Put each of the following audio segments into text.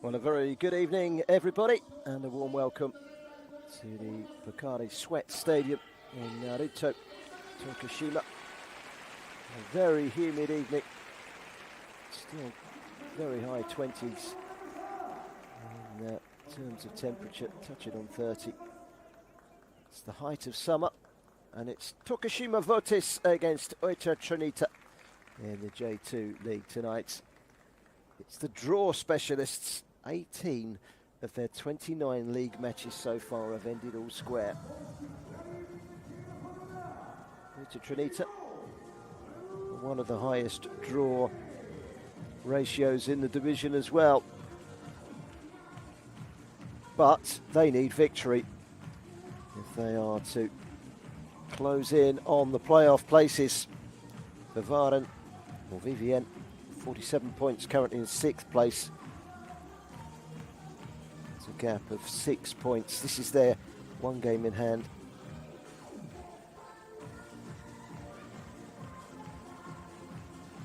Well, a very good evening, everybody, and a warm welcome to the Bacardi Sweat Stadium in Naruto, Tokushima. A very humid evening, still very high 20s in terms of temperature, touching on 30. It's the height of summer, and it's Tokushima Vortis against Oita Trinita in the J2 League tonight. It's the draw specialists. 18 of their 29 league matches so far have ended all square. Oita Trinita, one of the highest draw ratios in the division as well. But they need victory if they are to close in on the playoff places. Vivien, 47 points, currently in 6th place. It's a gap of 6 points. This is their one game in hand.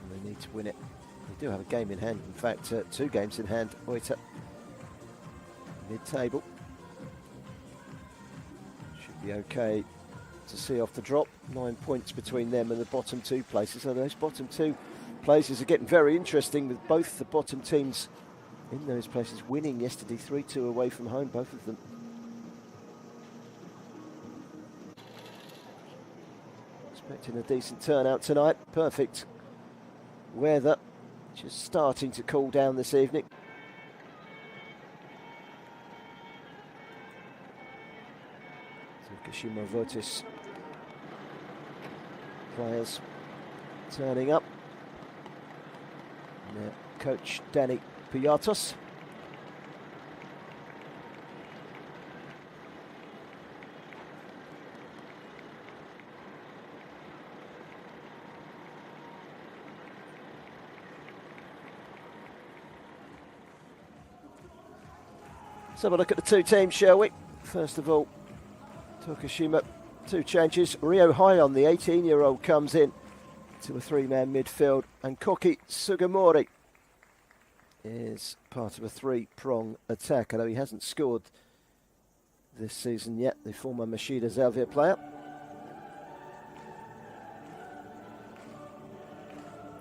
And they need to win it. They do have a game in hand, in fact, 2 games in hand. Oita, mid-table. Should be okay to see off the drop. 9 points between them and the bottom 2 places. So those bottom 2 places are getting very interesting, with both the bottom teams in those places winning yesterday, 3-2 away from home, both of them. Expecting a decent turnout tonight. Perfect weather, just starting to cool down this evening. Tokushima Vortis players turning up. And coach Danny Piatos. Let's have a look at the 2 teams, shall we? First of all, Tokushima, 2 changes. Ryo Heion, the 18-year-old, comes in to a 3-man midfield, and Koki Sugimori is part of a 3-prong attack, although he hasn't scored this season yet, the former Mashida Xavier player.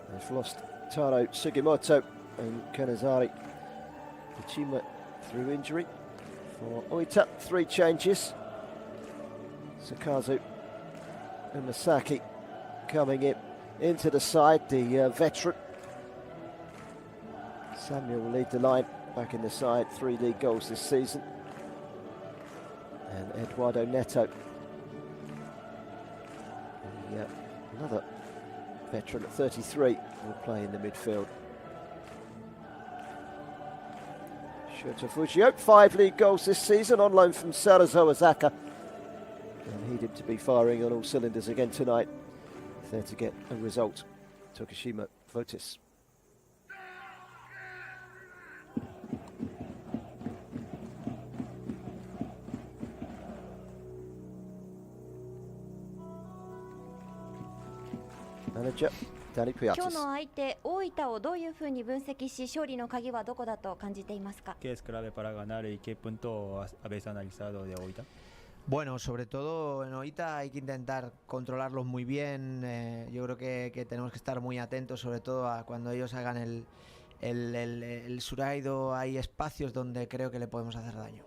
They've lost Taro Sugimoto and Kanazari Ichima through injury. For Oita, 3 changes. Sakazu Umasaki coming in into the side, the veteran. Samuel will lead the line, back in the side, 3 league goals this season. And Eduardo Neto, another veteran at 33, will play in the midfield. Shota Fujio, 5 league goals this season, on loan from Sarazo Osaka. And he'd him to be firing on all cylinders again tonight, if they're to get a result. Tokushima Vortis. Manager Danny Piatos. 今日の相手、大分をどういうふうに分析し、勝利の鍵はどこだと感じていますか? ¿Qué es clave para ganar y qué punto habéis analizado de Oita? Bueno, sobre todo en Oita hay que intentar controlarlos muy bien. Yo creo que tenemos que estar muy atentos, sobre todo a cuando ellos hagan el suraido. Hay espacios donde creo que le podemos hacer daño.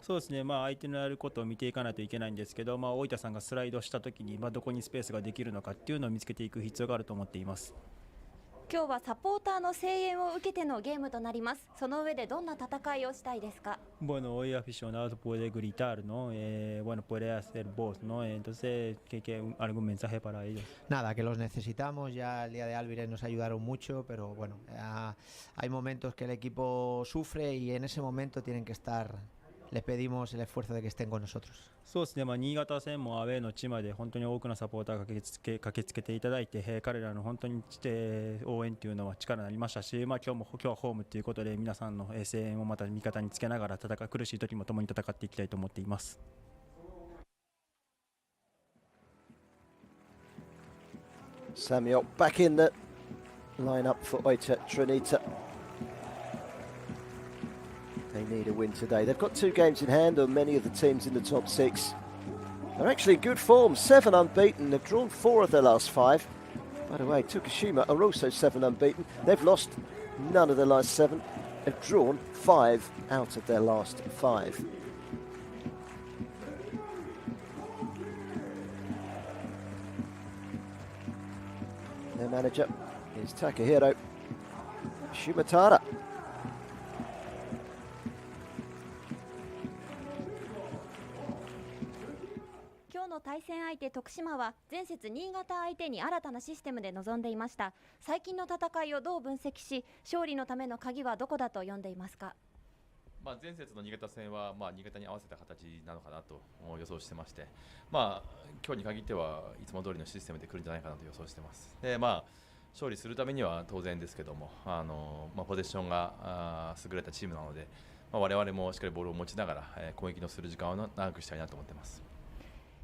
そうですね、相手のやることを見ていかないといけないんですけど、大分さんがスライドしたときに、どこにスペースができるのかっていうのを見つけていく必要があると思っています。今日はサポーターの声援を受けてのゲームとなります。その上でどんな戦いをしたいですか? Bueno, hoy aficionado puede gritar, ¿no? Bueno, puede hacer voz, ¿no? Entonces, ¿algún mensaje para ellos? Nada, que los necesitamos. Ya el día de Álvarez nos ayudaron mucho, pero bueno, hay momentos que el equipo sufre y en ese momento tienen que estar. Les pedimos el esfuerzo de que estén con nosotros. そうですね、新潟戦もアウェーの地まで本当に多くのサポーターが駆けつけていただいて、彼らの本当に応援というのは力になりましたし、今日はホームということで皆さんの声援をまた味方につけながら苦しい時も共に戦っていきたいと思っています。Samuel back in the lineup for Oita Trinita. They need a win today. They've got 2 games in hand on many of the teams in the top 6. They're actually in good form, 7 unbeaten. They've drawn 4 of their last 5. By the way, Tokushima are also 7 unbeaten. They've lost none of their last 7. They've drawn 5 out of their last 5. Their manager is Takahiro Shimatara. 今日の対戦相手徳島は前節新潟相手に新たなシステムで臨んでいました。最近の戦いをどう分析し、勝利のための鍵はどこだと読んでいますか？前節の新潟戦は、新潟に合わせた形なのかなと予想してまして、今日に限ってはいつも通りのシステムで来るんじゃないかなと予想してます。で、勝利するためには当然ですけども、ポゼッションが優れたチームなので、我々もしっかりボールを持ちながら、攻撃のする時間を長くしたいなと思ってます。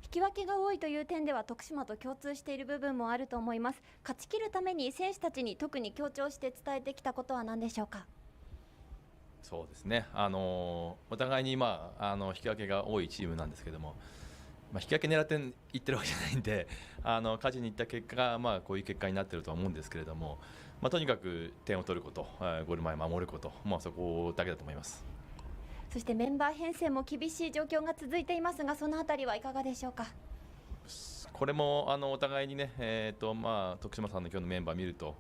引き分けが多いという点では徳島と共通している部分もあると思います。勝ち切るために選手たちに特に強調して伝えてきたことは何でしょうか？そうですね、お互いに、引き分けが多いチームなんですけども、引き分け狙っていってるわけじゃないんで、勝ちにいった結果が、こういう結果になっているとは思うんですけれども、とにかく点を取ること、ゴール前守ること、そこだけだと思います。そしてメンバー編成も厳しい状況が続いていますが、そのあたりはいかがでしょうか？これもお互いにね、徳島さんの今日のメンバーを見ると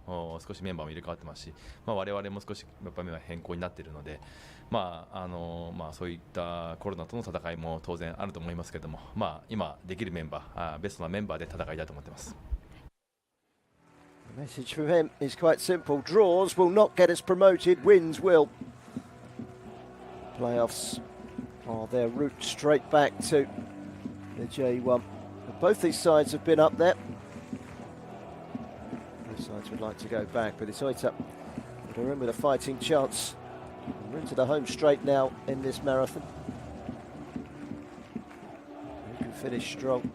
少しメンバーも入れ替わってますし、我々も少しやっぱり変更になっているので、そういったコロナとの戦いも当然あると思いますけども、今できるメンバー、ベストなメンバーで戦いたいと思ってます。The message from him is quite simple. Draws will not get us promoted, wins will. Playoffs are their route straight back to the J1. Both these sides have been up there. Both sides would like to go back, but it's Oita that are in with a fighting chance. We're into the home straight now in this marathon. Who can finish strong?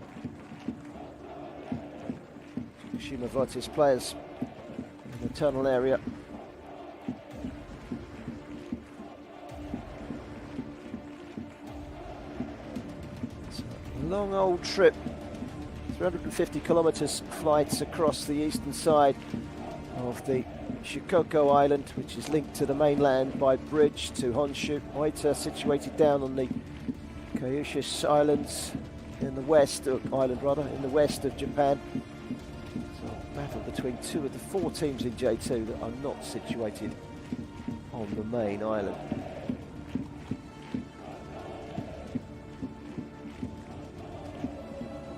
Tokushima Vortis players in the tunnel area. It's a long old trip. 350 kilometers flights across the eastern side of the Shikoku Island, which is linked to the mainland by bridge to Honshu. Oita situated down on the Kyushu Islands in the west, in the west of Japan. So a battle between 2 of the 4 teams in J2 that are not situated on the main island.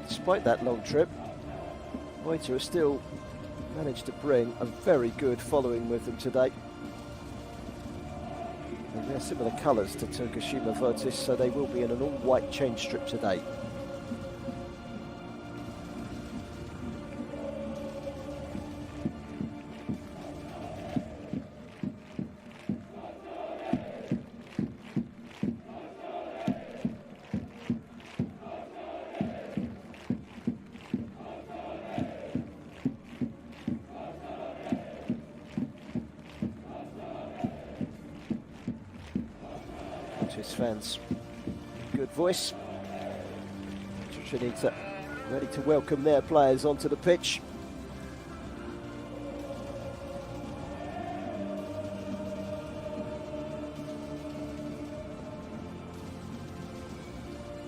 Despite that long trip, Oita has still managed to bring a very good following with them today. And they're similar colours to Tokushima Vortis, so they will be in an all-white chain strip today. His fans, good voice. Oita Trinita ready to welcome their players onto the pitch.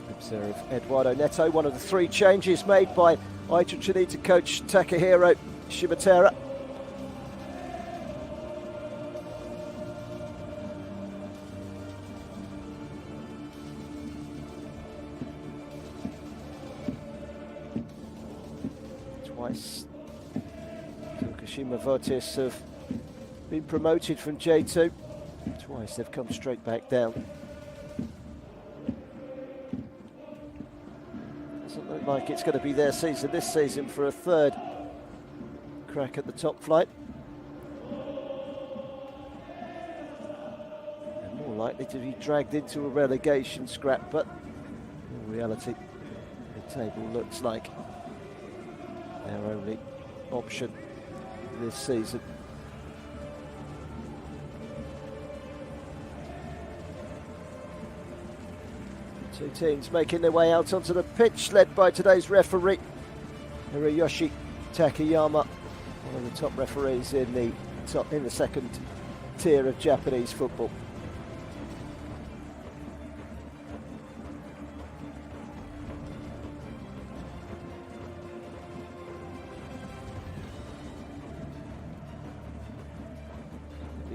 Observe Eduardo Neto, one of the 3 changes made by Oita Trinita coach Takahiro Shimatara. Twice Tokushima Vortis have been promoted from J2. Twice they've come straight back down. Doesn't look like it's going to be their season this season for a 3rd crack at the top flight. They're more likely to be dragged into a relegation scrap, but in reality the table looks like their only option this season. Two teams making their way out onto the pitch, led by today's referee, Hiroyoshi Takayama, one of the top referees in the second tier of Japanese football.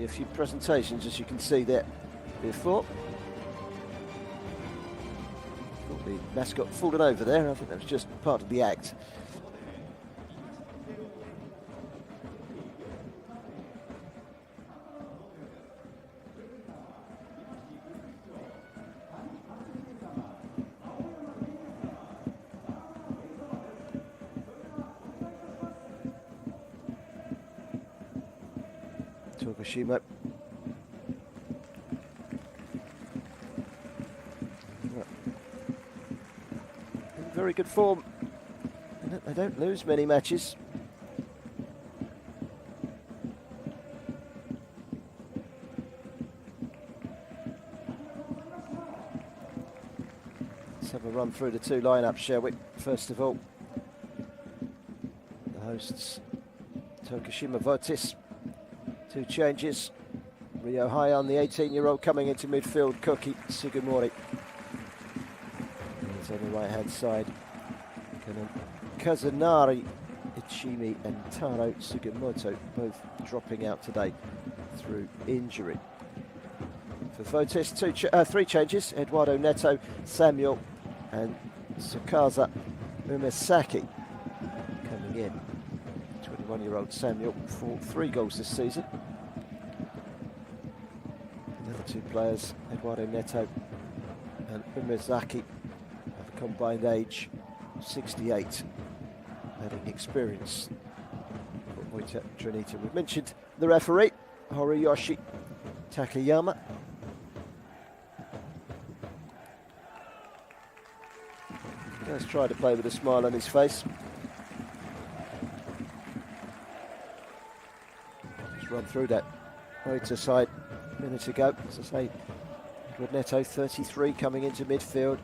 A few presentations, as you can see there before. Thought the mascot fallen over there. I think that was just part of the act. Tokushima. In very good form. They don't lose many matches. Let's have a run through the two lineups, shall we? First of all, the hosts, Tokushima Vortis. Two changes. Rio Heian, the 18-year-old, coming into midfield. Koki Sugimori. He's on the right-hand side. Kazunari Ichimi and Taro Sugimoto both dropping out today through injury. For Vortis, three changes. Eduardo Neto, Samuel and Sukaza Umesaki coming in. 21-year-old Samuel for 3 goals this season. The other two players, Eduardo Neto and Umezaki, have a combined age of 68, adding experience for Oita Trinita. We've mentioned the referee, Hiroyoshi Takayama. He does try to play with a smile on his face. Run through that Oita side a minute ago. As I say, Edward Neto, 33, coming into midfield.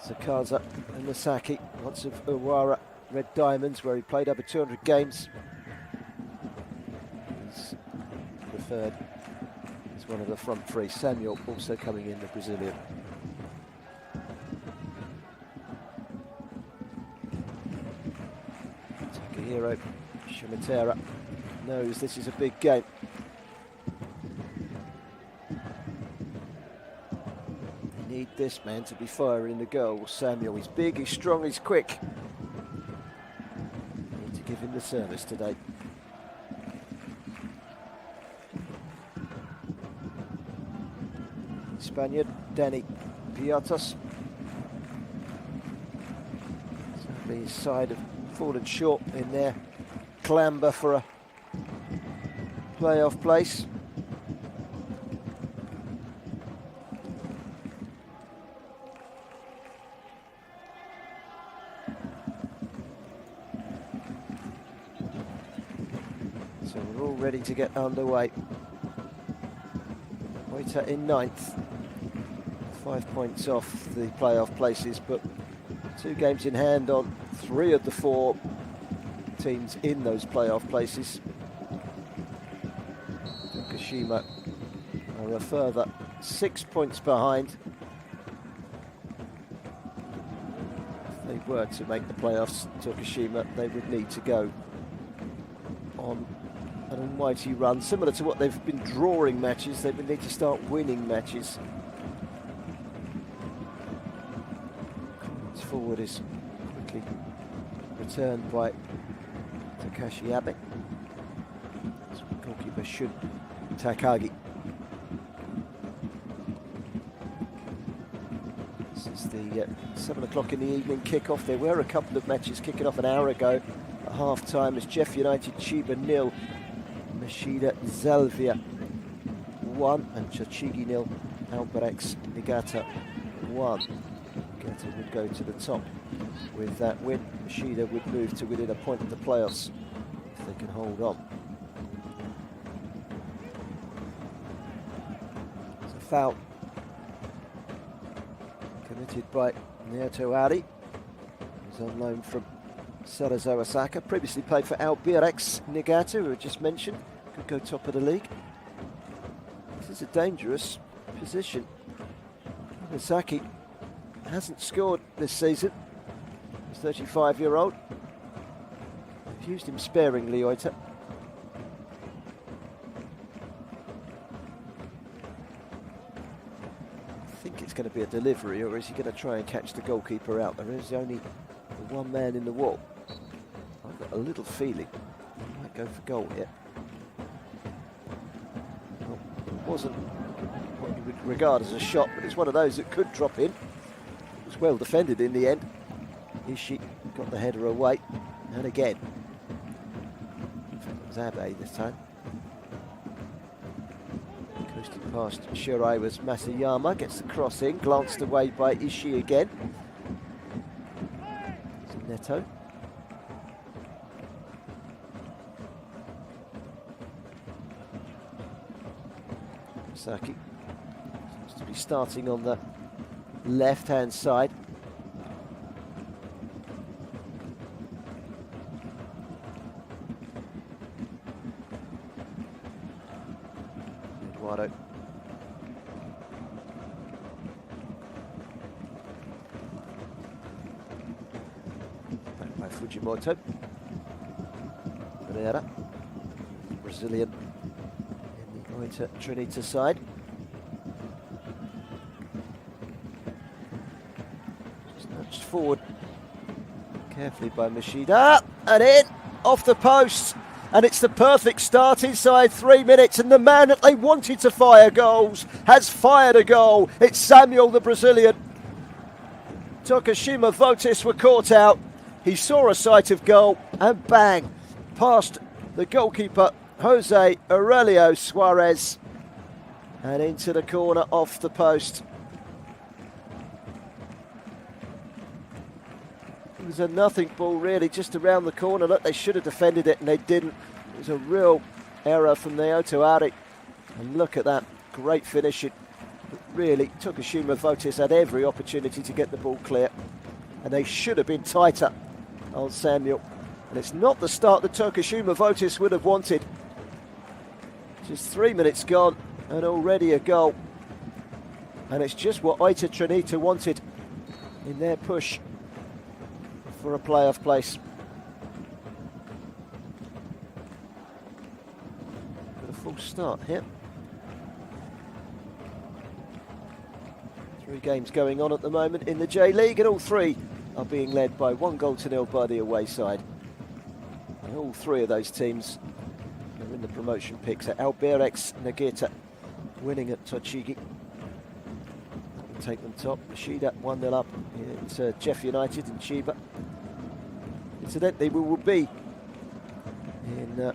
Sakaza and Masaki, lots of Uwara Red Diamonds, where he played over 200 games. He's preferred as one of the front three. Samuel also coming in, the Brazilian. Takahiro Shimatera knows this is a big game. You need this man to be firing the goal. Samuel, he's big, he's strong, he's quick. You need to give him the service today. Spaniard, Danny Piatos. Sadly, his side have fallen short in their clamber for a playoff place. So we're all ready to get underway. Oita in 9th, 5 points off the playoff places, but 2 games in hand on 3 of the 4 teams in those playoff places. Tokushima are a further 6 points behind. If they were to make the playoffs, Tokushima, they would need to go on an almighty run, similar to what they've been drawing matches. They would need to start winning matches. This forward is quickly returned by Takashi Abe. Goalkeeper Shun Takagi. This is the 7 o'clock in the evening kickoff. There were a couple of matches kicking off an hour ago at half-time as Jeff United Chiba 0, Mashida Zelvia 1 and Chachigi 0, Alberex Nigata 1. Nigata would go to the top with that win. Mashida would move to within a point of the playoffs if they can hold on. It's a foul committed by Naoto Ari. He's on loan from Cerezo Osaka. Previously played for Albirex Niigata, who I just mentioned. Could go top of the league. This is a dangerous position. Nagasaki hasn't scored this season. He's 35-year-old. They've used him sparingly, Oita. I think it's going to be a delivery, or is he going to try and catch the goalkeeper out? There is only one man in the wall. I've got a little feeling he might go for goal here. Well, it wasn't what you would regard as a shot, but it's one of those that could drop in. It was well defended in the end. Ishii got the header away, and again. It was Abe this time. Coasted past Shiraiwa's Masayama, gets the cross in, glanced away by Ishii again. It's Neto. Saki seems to be starting on the left-hand side. Eduardo. Back by Fujimoto. Pereira, Brazilian in the Oita Trinita side. Just nudged forward carefully by Machida, and in off the post. And it's the perfect start inside 3 minutes, and the man that they wanted to fire goals has fired a goal. It's Samuel, the Brazilian. Tokushima Vortis were caught out. He saw a sight of goal and bang, past the goalkeeper Jose Aurelio Suarez and into the corner off the post. It was a nothing ball really, just around the corner. Look, they should have defended it and they didn't. It was a real error from Naoto Ari. And look at that, great finishing. But really, Tokushima Vortis had every opportunity to get the ball clear. And they should have been tighter on Samuel. And it's not the start that Tokushima Vortis would have wanted. Just 3 minutes gone and already a goal. And it's just what Oita Trinita wanted in their push for a playoff place. Got a full start here. 3 games going on at the moment in the J-League, and all 3 are being led by 1-0 by the away side. And all 3 of those teams are in the promotion picks. Albirex Niigata winning at Tochigi. Take them top. Machida 1-0 up. It's Jeff United and Chiba. Incidentally, we will be in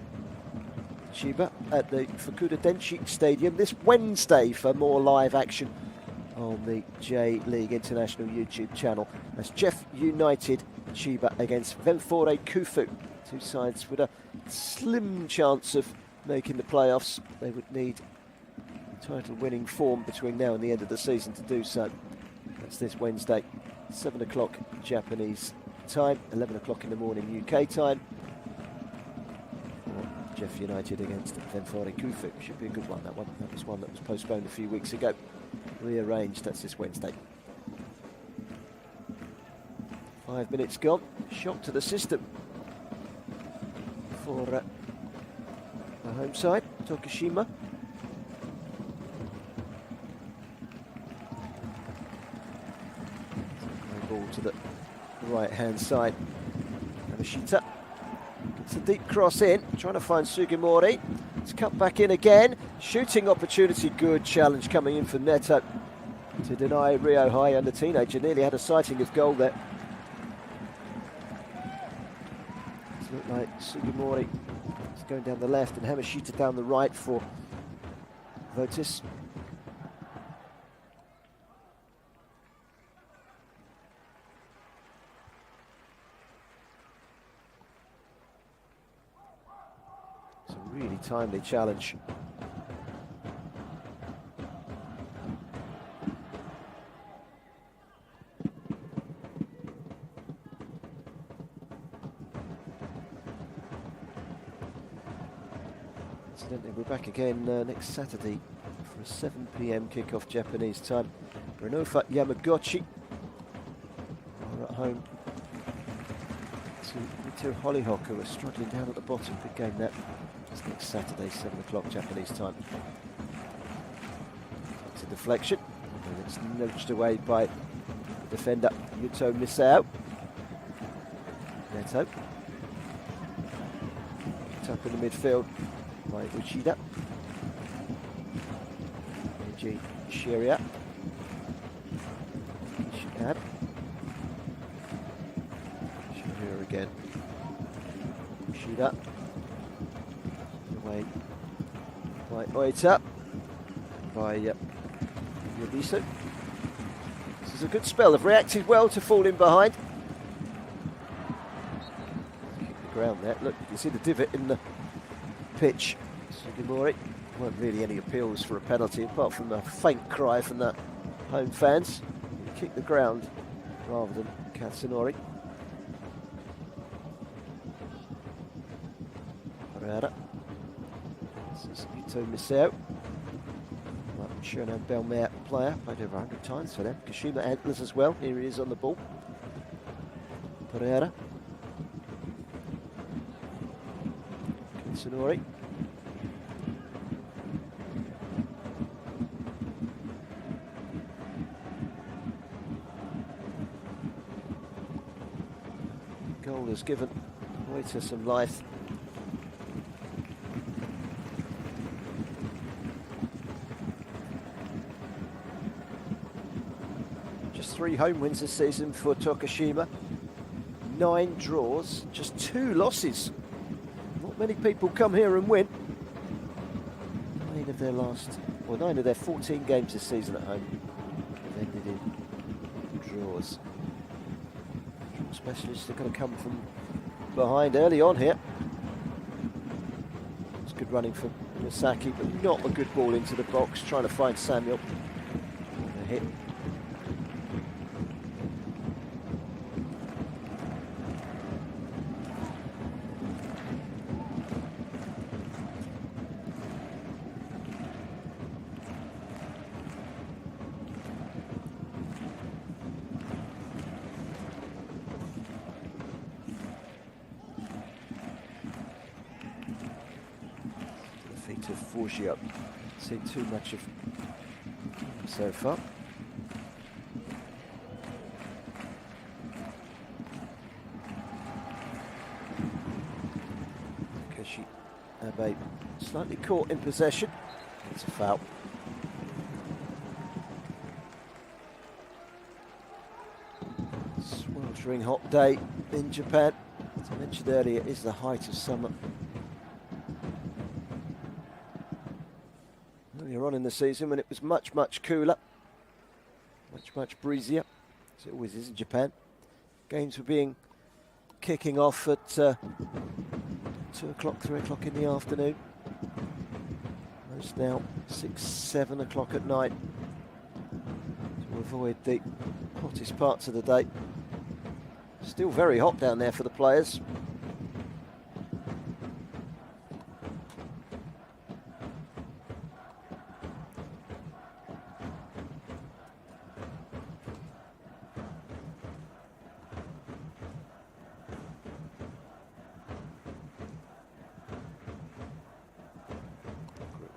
Chiba at the Fukuda Denshi Stadium this Wednesday for more live action on the J.LEAGUE International YouTube channel. That's Jeff United Chiba against Venfore Kufu. 2 sides with a slim chance of making the playoffs. They would need title winning form between now and the end of the season to do so. That's this Wednesday, 7 o'clock Japanese time, 11 o'clock in the morning UK time. Jeff United against Venfore Kufu. Should be a good one, that one. That was one that was postponed a few weeks ago. Rearranged, that's this Wednesday. 5 minutes gone. Shock to the system for the home side, Tokushima. Ball to the right-hand side. Yamashita gets a deep cross in, trying to find Sugimori. It's cut back in again. Shooting opportunity, good challenge coming in from Neto to deny Rio High under teenager. Nearly had a sighting of goal there. It looked like Sugimori is going down the left and Yamashita down the right for Vortis. Really timely challenge. Incidentally, we're back again next Saturday for a 7 p.m. kickoff Japanese time. Renofa Yamaguchi are at home to Mito Hollyhock, who are struggling down at the bottom. Big game that. It's next Saturday, 7 o'clock Japanese time. It's a deflection, and it's nudged away by defender Yuto Misao. Neto. Picked up in the midfield by Uchida. MEIJI Shiria. Shihab. Shiria again. Uchida. Away by Oita. By Yobisu. This is a good spell. They've reacted well to falling behind. Kick the ground there. Look, you can see the divot in the pitch. Sugimori. Weren't really any appeals for a penalty apart from a faint cry from the home fans. He kicked the ground rather than Katsunori. Parada. This is Ito Misao. Shonan Belmare player, played over 100 times for them. Kashima Antlers as well. Here he is on the ball. Pereira. Katsunori. Goal has given Oita some life. Just 3 home wins this season for Tokushima. 9 draws, just 2 losses. Not many people come here and win. 9 of their 14 games this season at home have ended in draws. Specialists are going to come from behind early on here. It's good running from Misaki, but not a good ball into the box, trying to find Samuel. A hit. To Forgio. Seen too much of him so far. Kashi Abe slightly caught in possession. It's a foul. Sweltering hot day in Japan. As I mentioned earlier, it is the height of summer. Earlier on in the season when it was much cooler, much breezier, as it always is in Japan. Games were kicking off at 2 o'clock, 3 o'clock in the afternoon. Most now 6, 7 o'clock at night to avoid the hottest parts of the day. Still very hot down there for the players.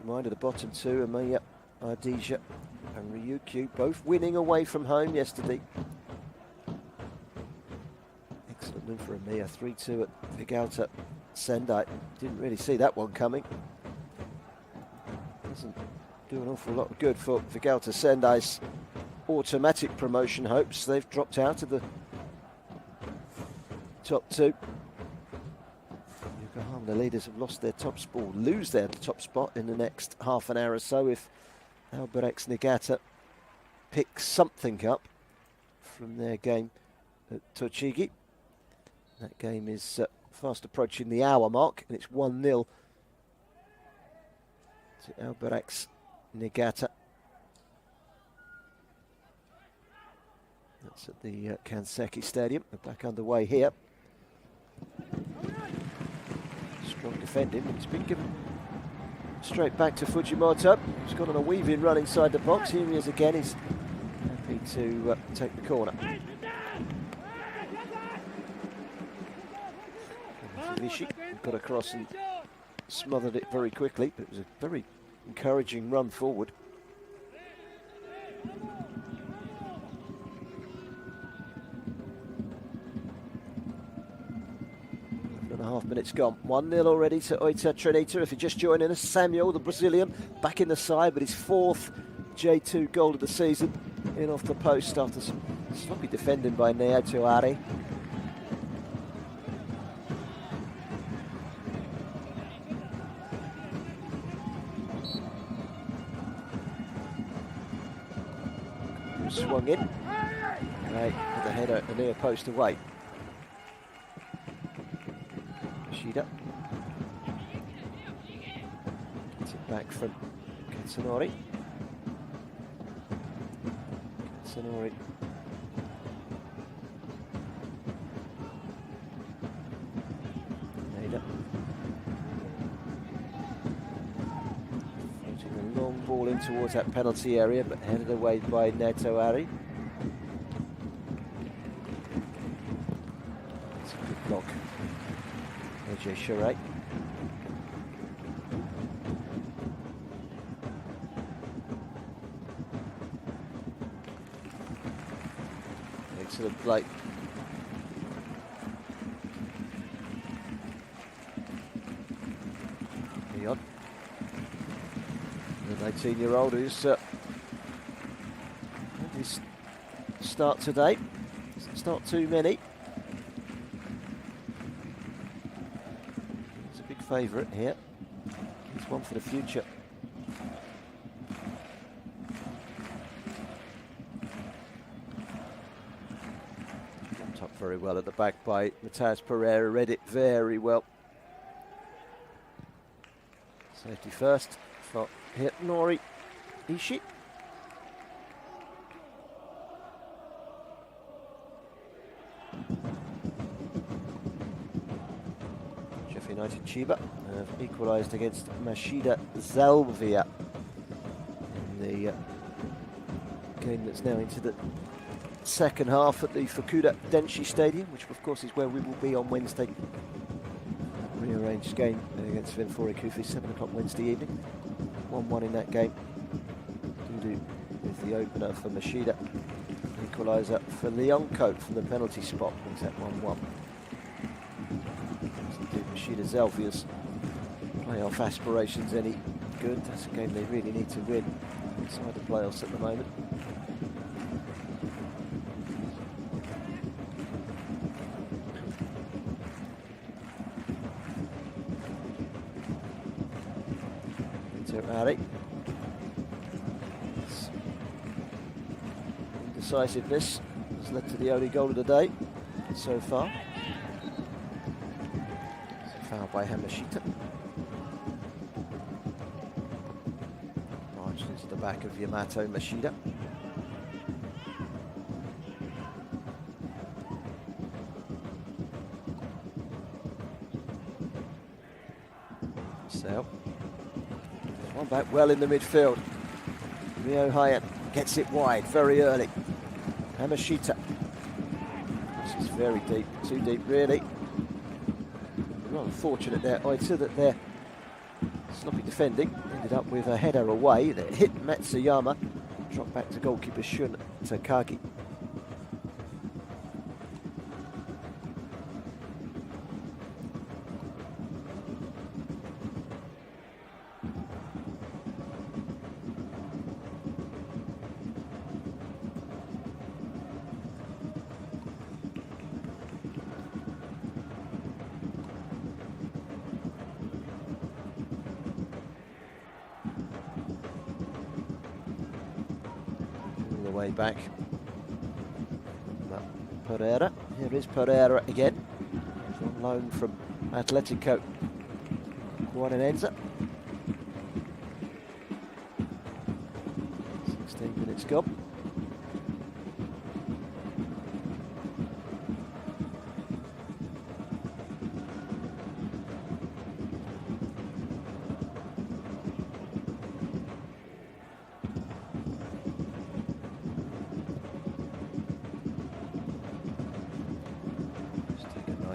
Reminder, the bottom 2, Amaya, Ardija and Ryukyu, both winning away from home yesterday. Excellent win for Amaya, 3-2 at Vigauta Sendai. Didn't really see that one coming. Doesn't do an awful lot of good for Vigauta Sendai's automatic promotion hopes. They've dropped out of the top 2. The leaders have lost their top spot, lose their top spot in the next half an hour or so if Albirex Niigata picks something up from their game at Tochigi. That game is fast approaching the hour mark, and it's 1-0 to Albirex Niigata. That's at the Kanseki Stadium. We're back underway here. Strong defending, but it's been given straight back to Fujimoto, who's got on a weave-in run inside the box. Here he is again, he's happy to take the corner. Vishi got across and smothered it very quickly, but it was a very encouraging run forward. 11.5 minutes gone. 1-0 already to Oita Trinita. If you're just joining us, Samuel, the Brazilian, back in the side with his 4th J2 goal of the season, in off the post after some sloppy defending by Naoto Ari. Swung in. Right, with the header at the near post away. Shida. Gets it back from Katsunori. Katsunori. Nader. Floating a long ball in towards that penalty area, but headed away by Neto Ari. It's a good block. AJ Shirai. Excellent play. Leon. The 18-year-old who's his start today. It's not too many. He's a big favourite here. It's one for the future. Jumped up very well at the back by Matheus Pereira, read it very well. Safety first for Nori Ishii. Sheffield United Chiba have equalised against Mashida Zalvia in the game that's now into the second half at the Fukuda Denshi Stadium, which of course is where we will be on Wednesday. Rearranged game against Ventforet Kofi, 7 o'clock Wednesday evening. 1-1 in that game. Dudu with the opener for Mashida. Equaliser for Leonco from the penalty spot. Brings that 1-1. Mashida Zalvia's playoff aspirations any good. That's a game they really need to win inside the playoffs at the moment. Ari. Indecisiveness has led to the only goal of the day so far. It's a foul by Hamashita. Marched into the back of Yamato Mashida. So. One back well in the midfield. Ryo Hyatt gets it wide very early. Hamashita. This is very deep, too deep really. Rather fortunate there, Oita, that their sloppy defending ended up with a header away that hit Matsuyama. Dropped back to goalkeeper Shun Takagi. Way back. Pereira. Here is Pereira again. He's on loan from Atletico Guaranense. 16 minutes gone.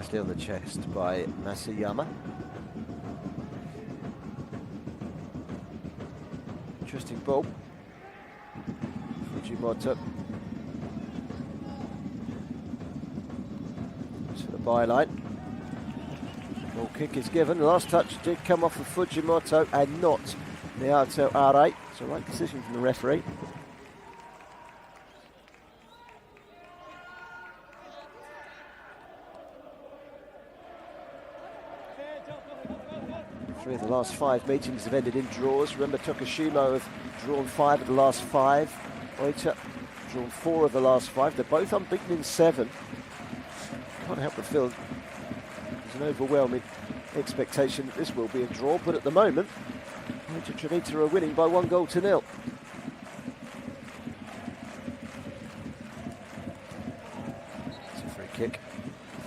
Nicely on the chest by Masayama. Interesting ball. Fujimoto. To the byline. Ball kick is given. Last touch did come off of Fujimoto and not Naoto Arai. It's a right decision from the referee. Three of the last 5 meetings have ended in draws. Remember, Tokushima have drawn 5 of the last 5. Oita drawn 4 of the last 5. They're both unbeaten in 7. Can't help but feel there's an overwhelming expectation that this will be a draw, but at the moment, Oita Trinita are winning by 1-0. It's a free kick.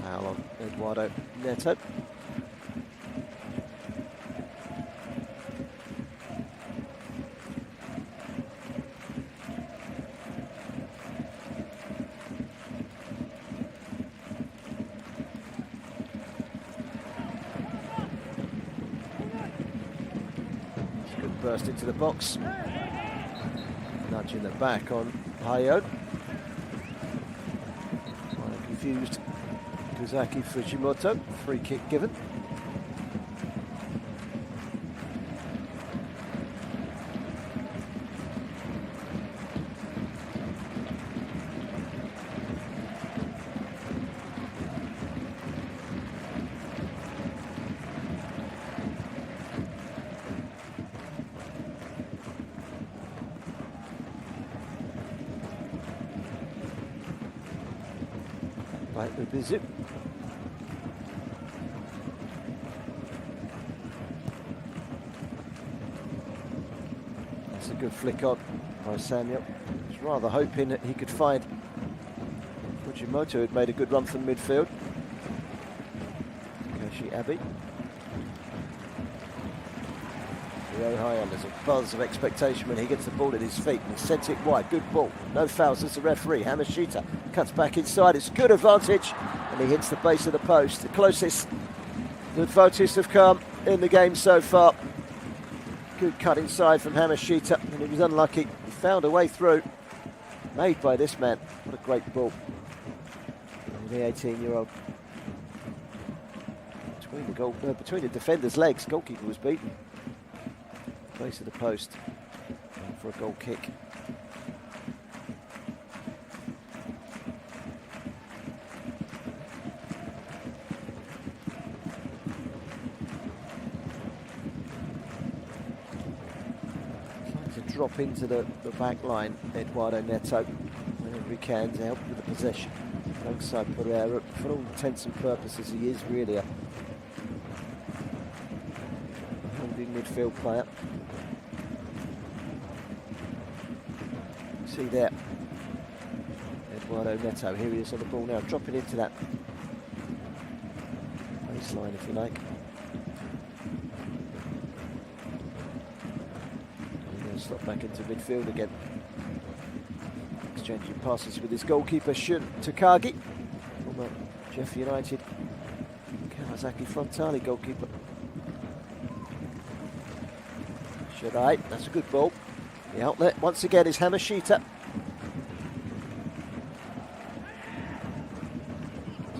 Foul on Eduardo Neto. Burst into the box, nudging the back on Hayo. Confused Kazaki Fujimoto, free kick given. Right, Ubizu. That's a good flick on by Samuel. I was rather hoping that he could find Fujimoto, who'd made a good run from midfield. Koshi Abe. Ryohaya, there's a buzz of expectation when he gets the ball at his feet and he sent it wide. Good ball, no fouls as the referee. Hamashita cuts back inside, it's good advantage and he hits the base of the post. The closest that Vortis have come in the game so far. Good cut inside from Hamashita and he was unlucky. He found a way through, made by this man. What a great ball. The 18-year-old. Between the defender's legs, goalkeeper was beaten. Base of the post for a goal kick. Trying to drop into the back line, Eduardo Neto, whenever he can to help with the possession. Alongside Pereira, for all intents and purposes, he is really a holding midfield player. See there, Eduardo Neto, here he is on the ball now, dropping into that baseline if you like. And he'll slot back into midfield again. Exchanging passes with his goalkeeper Shun Takagi, former Jeff United Kawasaki Frontale goalkeeper. Shirai, that's a good ball. The outlet once again is Hamashita.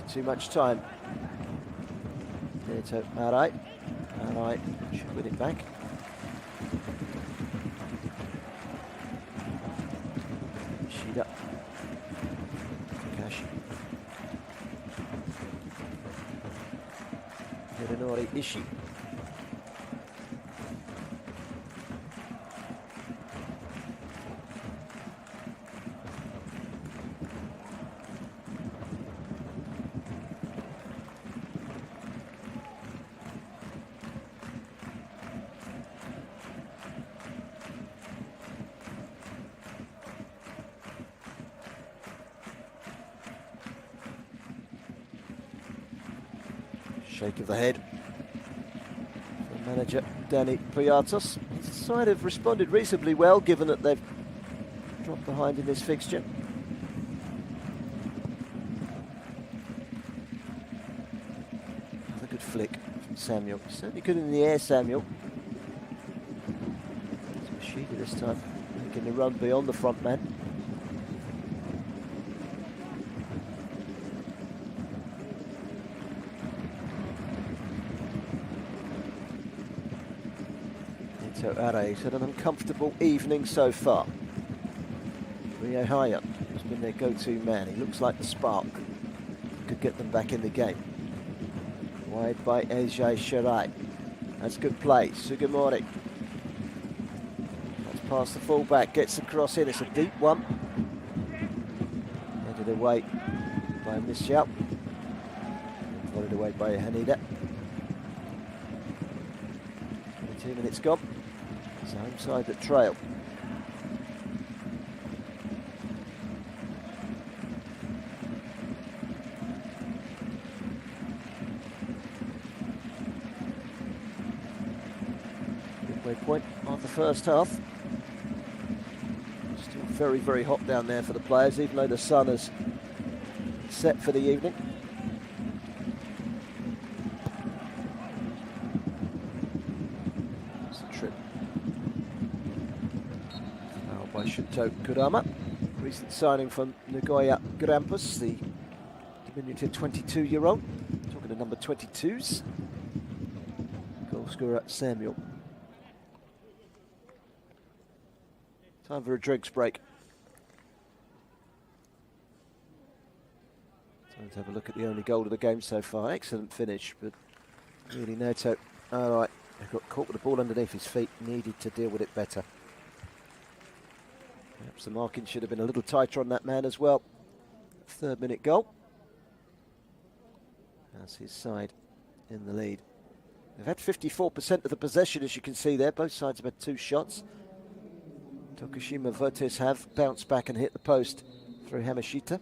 Too much time. Neto Arai. Arai should win it back. Shida. Takashi. Hironori Ishii. Shake of the head from manager Danny Piatos. The side have responded reasonably well given that they've dropped behind in this fixture. good flick from Samuel. Certainly good in the air, Samuel. It's Machida this time, making the run beyond the front man. Ito Are's had an uncomfortable evening so far. Rio Haya has been their go-to man. He looks like the spark. Could get them back in the game. Wide by Eijai Shirai. That's good play. Sugimori. That's past the fullback. Gets the cross in. It's a deep one. Headed away by Michel. Volleyed away by Haneda. 22 minutes gone. It's the home side that trail. Midway point of the first half. Still very, very hot down there for the players, even though the sun has set for the evening. By Shinto Kurama, recent signing from Nagoya Grampus, the diminutive 22-year-old. Talking to number 22s. Goal scorer Samuel. Time for a drinks break. Time to have a look at the only goal of the game so far. Excellent finish, but really Neto, all right, he got caught with the ball underneath his feet, needed to deal with it better. Perhaps the marking should have been a little tighter on that man as well. 3rd minute goal. That's his side in the lead. They've had 54% of the possession, as you can see there. Both sides have had 2 shots. Tokushima Vortis have bounced back and hit the post through Hamashita.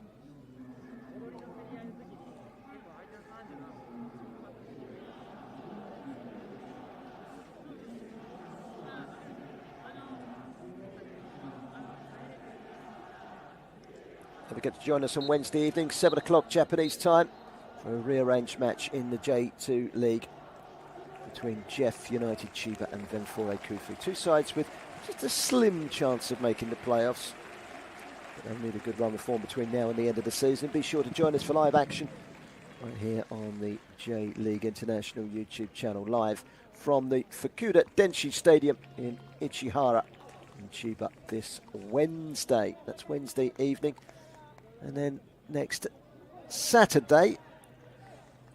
Don't forget to join us on Wednesday evening, 7 o'clock Japanese time, for a rearranged match in the J2 League between Jeff United Chiba and Venfore Kufu. 2 sides with just a slim chance of making the playoffs. But they'll need a good run of form between now and the end of the season. Be sure to join us for live action right here on the J.LEAGUE International YouTube channel, live from the Fukuda Denshi Stadium in Ichihara in Chiba this Wednesday. That's Wednesday evening. And then next Saturday,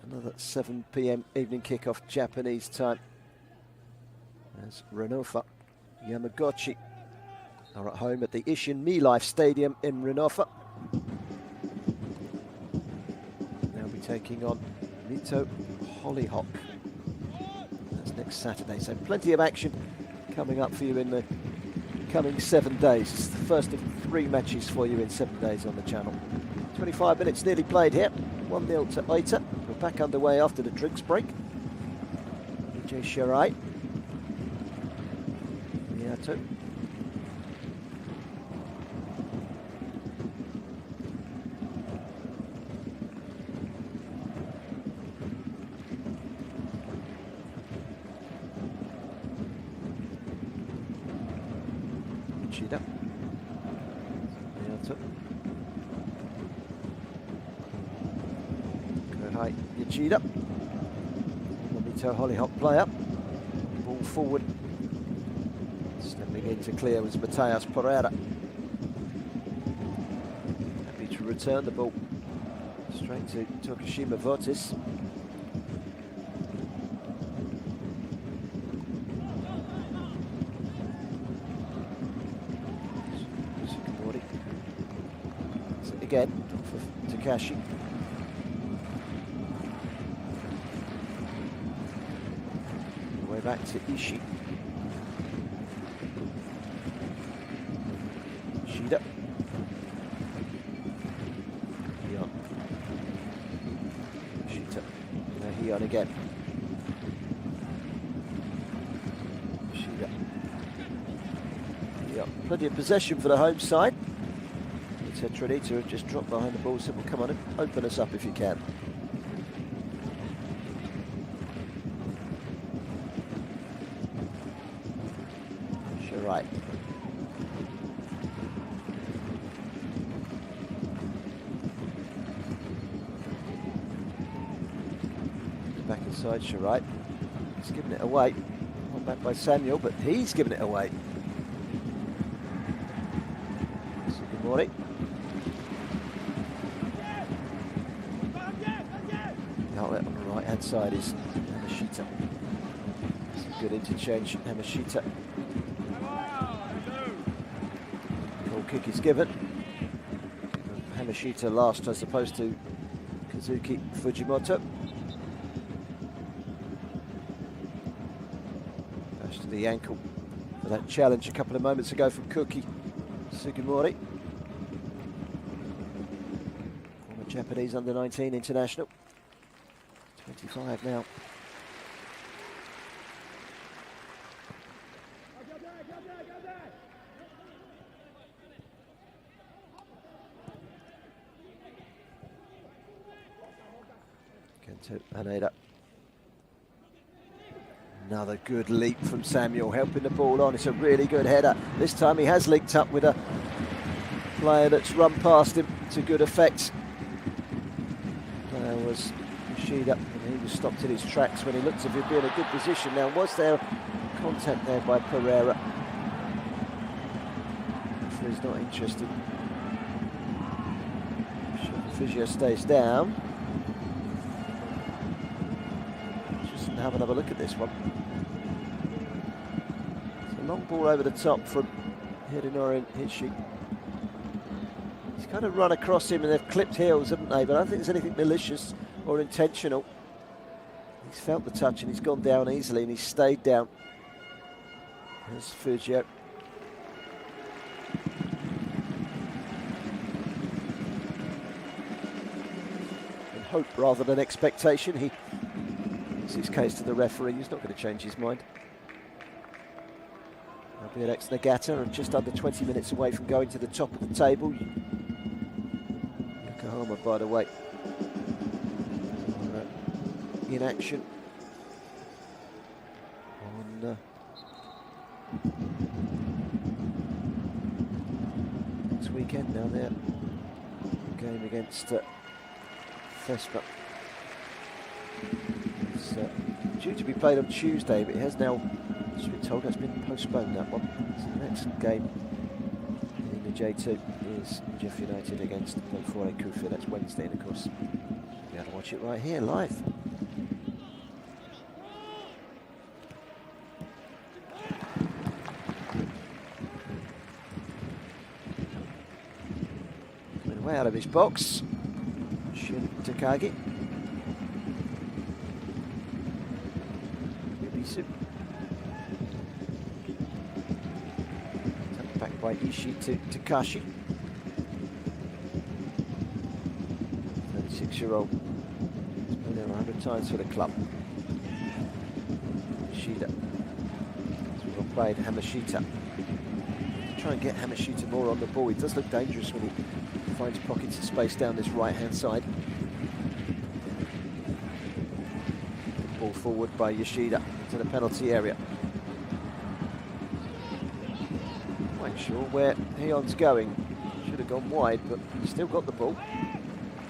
another 7 p.m. evening kickoff Japanese time, as Renofa Yamaguchi are at home at the Ishin Mi-Life Stadium in Renofa. They'll be taking on Mito Hollyhock. That's next Saturday, so plenty of action coming up for you in the coming 7 days. It's the first of 3 matches for you in 7 days on the channel. 25 minutes nearly played here. 1-0 to Oita. We're back underway after the drinks break. EJ Shirai. Miyato. Chida. Miyato. Kohai Yoshida. Mito Hollyhock play up. Ball forward. Stepping in to clear was Mateus Pereira. Happy to return the ball straight to Tokushima Vortis. Again for Takashi. Way back to Ishii. Shida. Hion. Shita. Now Hion again. Shida. Hion. Plenty of possession for the home side. Oita Trinita have just dropped behind the ball, so we'll come on and open us up if you can. right. Back inside Shirai. He's giving it away. One back by Samuel, but he's giving it away. Sugimori. The outlet on the right hand side is Hamashita. Some good interchange. Hamashita. Goal kick is given. Hamashita last as opposed to Kazuki Fujimoto. Bash to the ankle for that challenge a couple of moments ago from Koki Sugimori. Former Japanese under-19 international. 25 now. Kento Haneda. Another good leap from Samuel, helping the ball on. It's a really good header. This time he has linked up with a player that's run past him to good effect. There was Yoshida, and he was stopped in his tracks when he looked as if he'd be in a good position. Now, was there contact there by Pereira? He's not interested. Physio stays down. Just have another look at this one. It's a long ball over the top from Hidenori Hishi. He's kind of run across him and they've clipped heels, haven't they? But I don't think there's anything malicious or intentional. He's felt the touch and he's gone down easily and he's stayed down. There's Fujio. Hope rather than expectation. He puts his case to the referee. He's not going to change his mind. Albirex Nagata are just under 20 minutes away from going to the top of the table. Yokohama, by the way, in action on next weekend. Now they're game against Vespa. It's due to be played on Tuesday, but it has now, as we're told, has been postponed, that one. So the next game in the J2 is Jeff United against Bonfore Kufa. That's Wednesday, and of course, you'll be able to watch it right here, live. Coming way out of his box. Shin Takagi. Yubisu. Back by Ishii to Takashi. 36-year-old. He's been there 100 times for the club. Shida. Well played, Hamashita. Try and get Hamashita more on the ball. He does look dangerous when he finds pockets of space down this right-hand side. Ball forward by Yoshida to the penalty area. Quite sure where Heon's going. Should have gone wide, but he's still got the ball.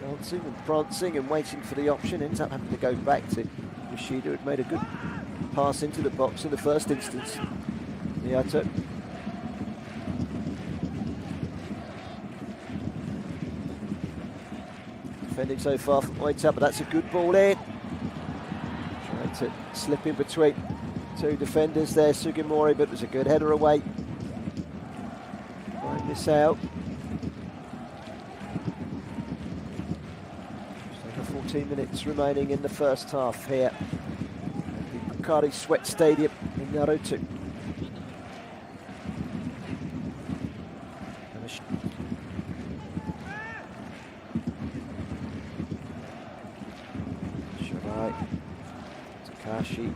Dancing and prancing and waiting for the option. Ends up having to go back to Yoshida. Had made a good pass into the box in the first instance. Miyato. Defending so far from Oita, but that's a good ball in. Trying to slip in between two defenders there, Sugimori, but it was a good header away. Might miss out. Just over 14 minutes remaining in the first half here at the Pocari Sweat Stadium in Naruto. Takashi,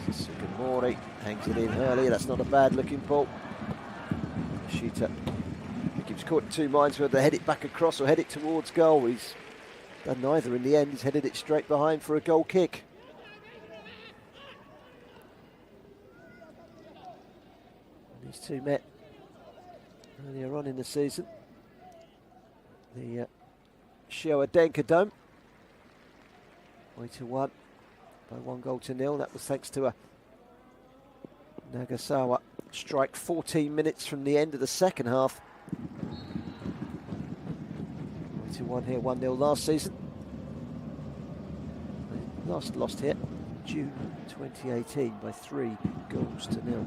Sugimori hangs it in early. That's not a bad looking ball. Shita, he keeps caught in two minds whether to head it back across or head it towards goal. He's done neither in the end. He's headed it straight behind for a goal kick. These two met earlier on in the season. The Showa Denka Dome. Oita won by 1-0. That was thanks to a Nagasawa strike 14 minutes from the end of the second half. Oita won here 1-0 last season. Last lost here June 2018 by 3-0.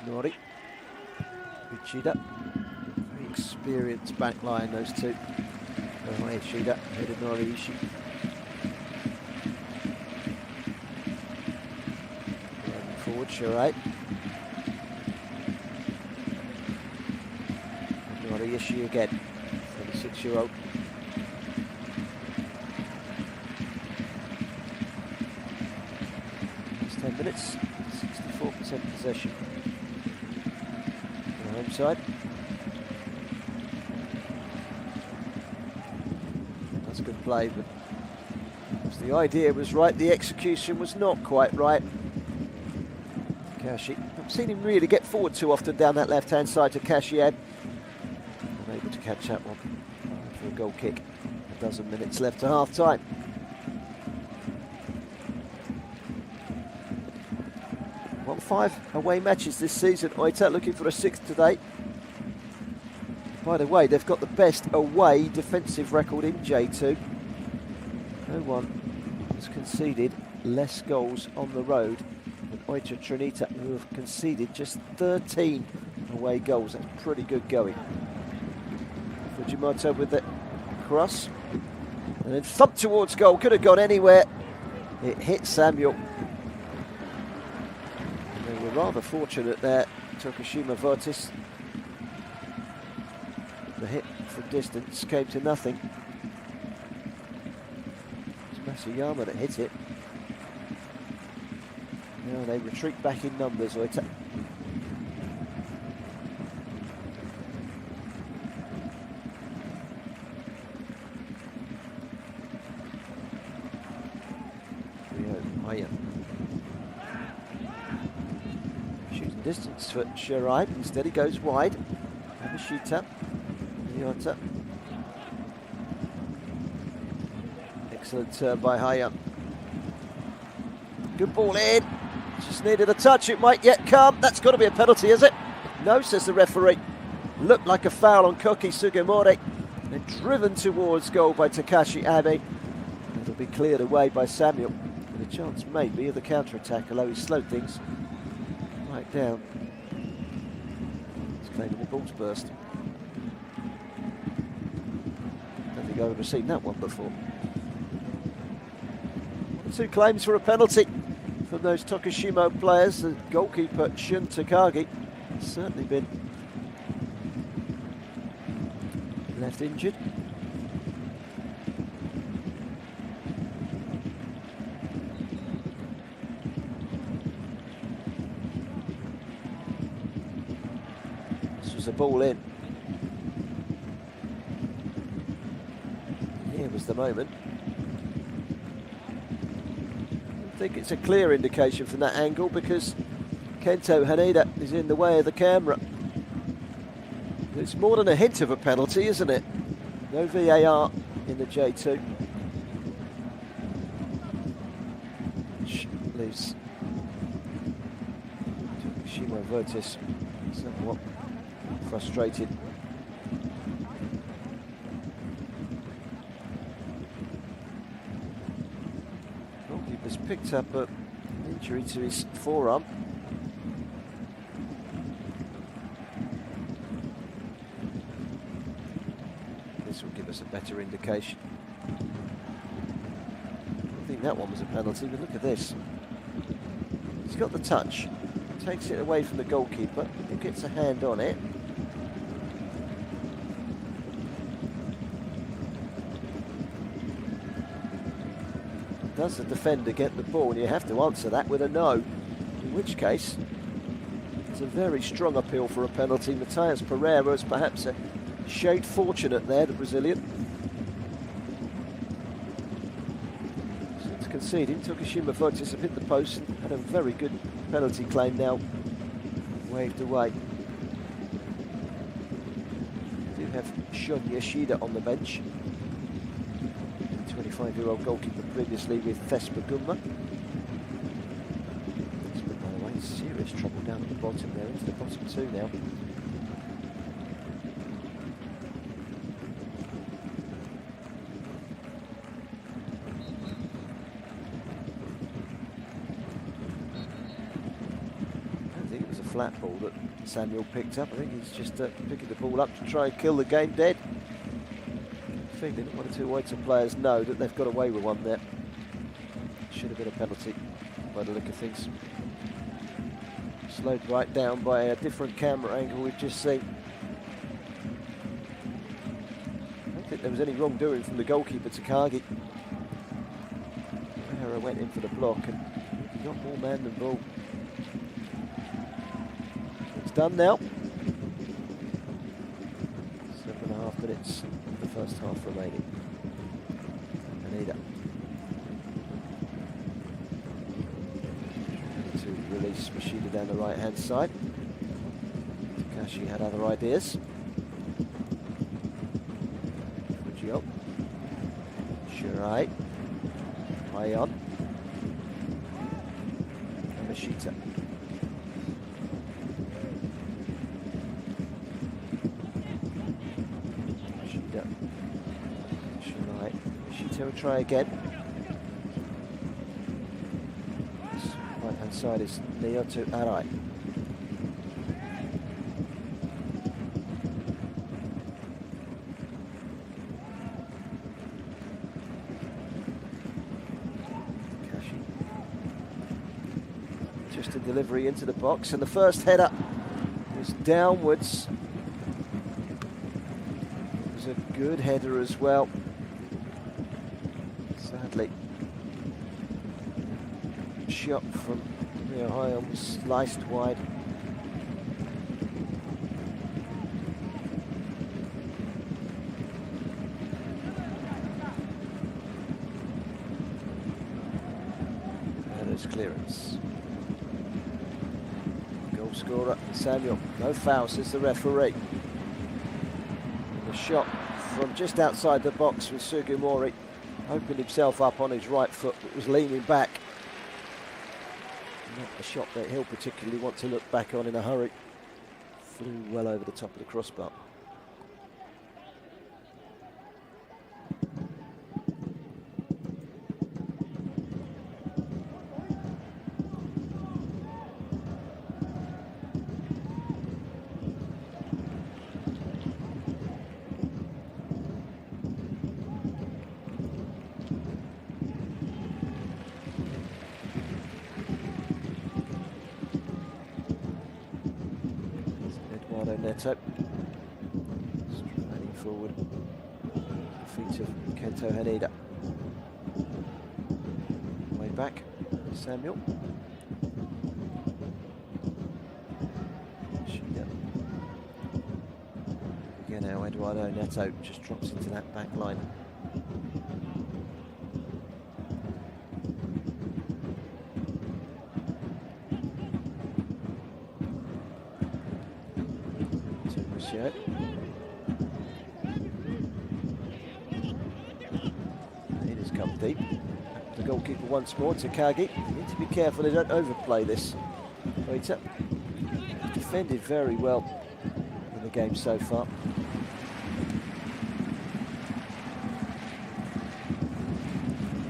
Nori, Uchida, very experienced back line, those two. Uchida, Hidenori Ishii. Forward, Shirai. Nori Ishii again, 36-year-old. Last 10 minutes, 64% possession. Home side. That's good play, but the idea was right, the execution was not quite right. Takashi, I've seen him really get forward too often down that left-hand side to Kashiad. Unable to catch that one for a goal kick. A dozen minutes left to half-time. Won 5 away matches this season. Oita looking for a 6th today. By the way, they've got the best away defensive record in J2. No one has conceded less goals on the road than Oita Trinita, who have conceded just 13 away goals. That's pretty good going. Fujimoto with the cross. And then thump towards goal. Could have gone anywhere. It hit Samuel. They were rather fortunate there, Tokushima Vortis. The hit from distance came to nothing. It's Masuyama that hit it. Now they retreat back in numbers, Oita. Shooting distance for Shirai, instead he goes wide. Yamashita, Ryota. Excellent turn by Hayam. Good ball in. Just needed a touch. It might yet come. That's got to be a penalty, is it? No, says the referee. Looked like a foul on Koki Sugimori. And driven towards goal by Takashi Abe. It'll be cleared away by Samuel. With a chance maybe of the counter-attack, although he slowed things right down. He's claiming the ball's burst. Don't think I've ever seen that one before. 2 claims for a penalty from those Tokushima players. The goalkeeper Shun Takagi has certainly been left injured. This was a ball in. Here was the moment. I think it's a clear indication from that angle because Kento Haneda is in the way of the camera. It's more than a hint of a penalty, isn't it? No VAR in the J2. Which leaves Tokushima Vortis somewhat frustrated. Goalkeeper's picked up an injury to his forearm. This will give us a better indication. I think that one was a penalty, but look at this. He's got the touch, takes it away from the goalkeeper, he gets a hand on it. Does the defender get the ball? And you have to answer that with a no, in which case it's a very strong appeal for a penalty. Matheus Pereira is perhaps a shade fortunate there, the Brazilian. conceding. Tokushima Vortis have hit the post and had a very good penalty claim now waved away. We do have Shun Yoshida on the bench. 25-year-old goalkeeper previously with Vespa Gunma. By the way, serious trouble down at the bottom there, into the bottom two now. Flat ball that Samuel picked up. I think he's just picking the ball up to try and kill the game dead. I think one or two Oita players know that they've got away with one there. Should have been a penalty by the look of things. Slowed right down by a different camera angle we've just seen. I don't think there was any wrongdoing from the goalkeeper, Takagi. O'Hara went in for the block and he got more man than ball. Done now. 7.5 minutes of the first half remaining. Anida to release Machida down the right hand side. Takashi had other ideas. Fujio. Shirai. Mayon. And Machida. Will try again. Right hand side is Naoto Arai. Kashi. Just a delivery into the box, and the first header was downwards. It was a good header as well. Sadly, shot from Rio Hyam was sliced wide. And there's clearance. Goal scorer Samuel. No foul, says the referee. The shot from just outside the box was Sugimori. Opened himself up on his right foot, but was leaning back. Not a shot that he'll particularly want to look back on in a hurry. Flew well over the top of the crossbar. Neto striding forward, feet of Kento Haneda. Way back, Samuel. Shida. Again now Eduardo Neto just drops into that back line. He's come deep. The goalkeeper once more, Takagi. Need to be careful they don't overplay this. Oita defended very well in the game so far.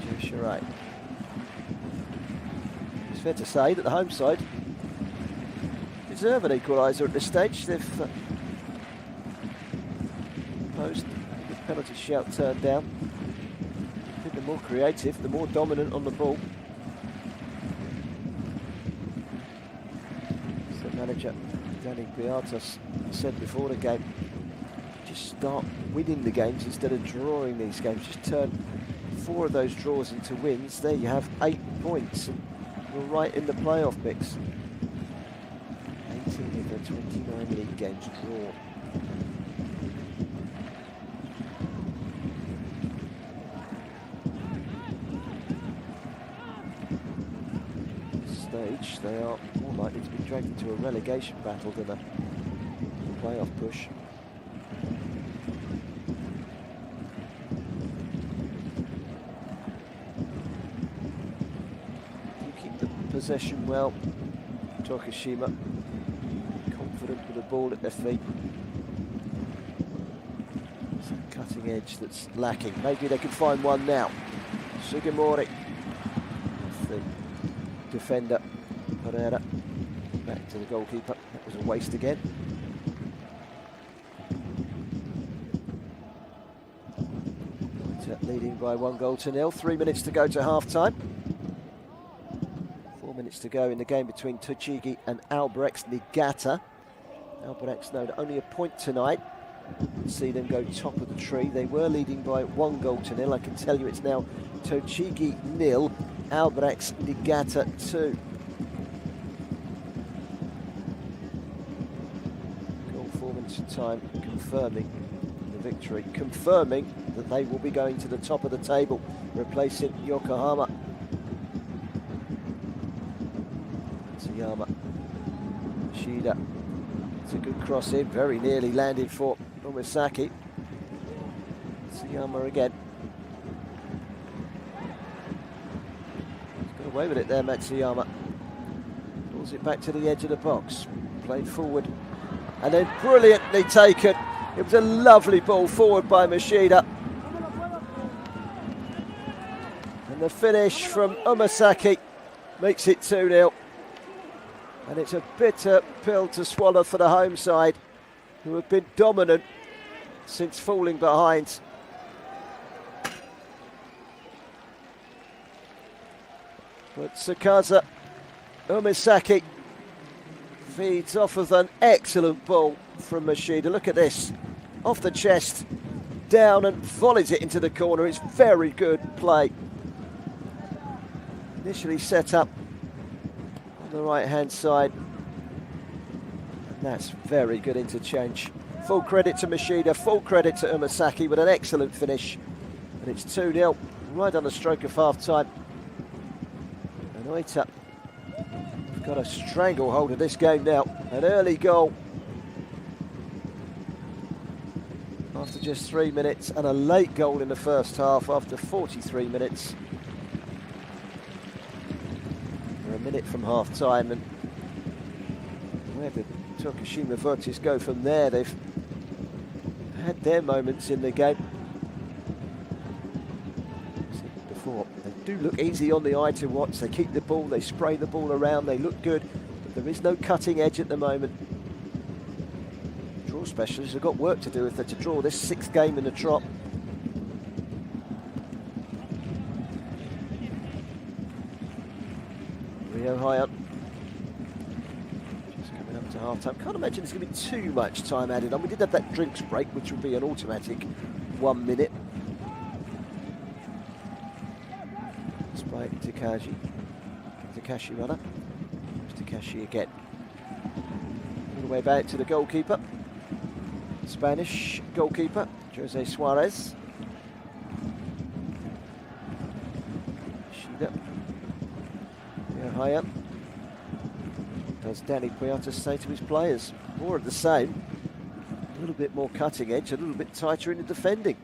Joe Shirai. It's fair to say that the home side deserve an equaliser at this stage. They've post, the penalty shout turned down. I think the more creative, the more dominant on the ball. So manager Danny Beatos said before the game, just start winning the games instead of drawing these games. Just turn 4 of those draws into wins. There you have 8 points. And you're right in the playoff mix. 18 of the 29 league games drawn. stage, they are more likely to be dragged into a relegation battle than a playoff push. You keep the possession well. Tokushima confident with the ball at their feet. It's a cutting edge that's lacking. Maybe they can find one now. Sugimori, the defender, Pereira, back to the goalkeeper. That was a waste again. Leading by 1-0. 3 minutes to go to half-time. 4 minutes to go in the game between Tochigi and Albrechts Niigata. Albrechts know that only a point tonight would see them go top of the tree. They were leading by 1-0. I can tell you it's now Tochigi 0, Albrechts Niigata 2. Goal 4 minutes of time, confirming the victory, confirming that they will be going to the top of the table, replacing Yokohama. Tsuyama, Shida, it's a good cross in, very nearly landed for Umasaki. Tsuyama again. He's got away with it there, Matsuyama. Pulls it back to the edge of the box, played forward, and then brilliantly taken. It was a lovely ball forward by Mashida. And the finish from Umasaki makes it 2-0. And it's a bitter pill to swallow for the home side, who have been dominant since falling behind. But Tsukasa Umasaki feeds off of an excellent ball from Mashida. Look at this. Off the chest, down and volleys it into the corner. It's very good play. Initially set up on the right-hand side. And that's very good interchange. Full credit to Mashida, full credit to Umasaki with an excellent finish. And it's 2-0, right on the stroke of half-time. And Oita have got a stranglehold of this game now. An early goal after just 3 minutes, and a late goal in the first half after 43 minutes. We're a minute from half-time, and where did Tokushima Vortis go from there? They've had their moments in the game. Before, they do look easy on the eye to watch. They keep the ball, they spray the ball around, they look good, but there is no cutting edge at the moment. Draw specialists have got work to do if they're to draw this 6th game in the trot. Rio Hyun just coming up to half time. Can't imagine there's going to be too much time added on. We did have that drinks break, which would be an automatic 1 minute. Despite Takashi rather. Takashi again. All the way back to the goalkeeper. Spanish goalkeeper, Jose Suarez. Shida. Higher. Does Danny Puertas say to his players? More of the same. A little bit more cutting edge, a little bit tighter in the defending.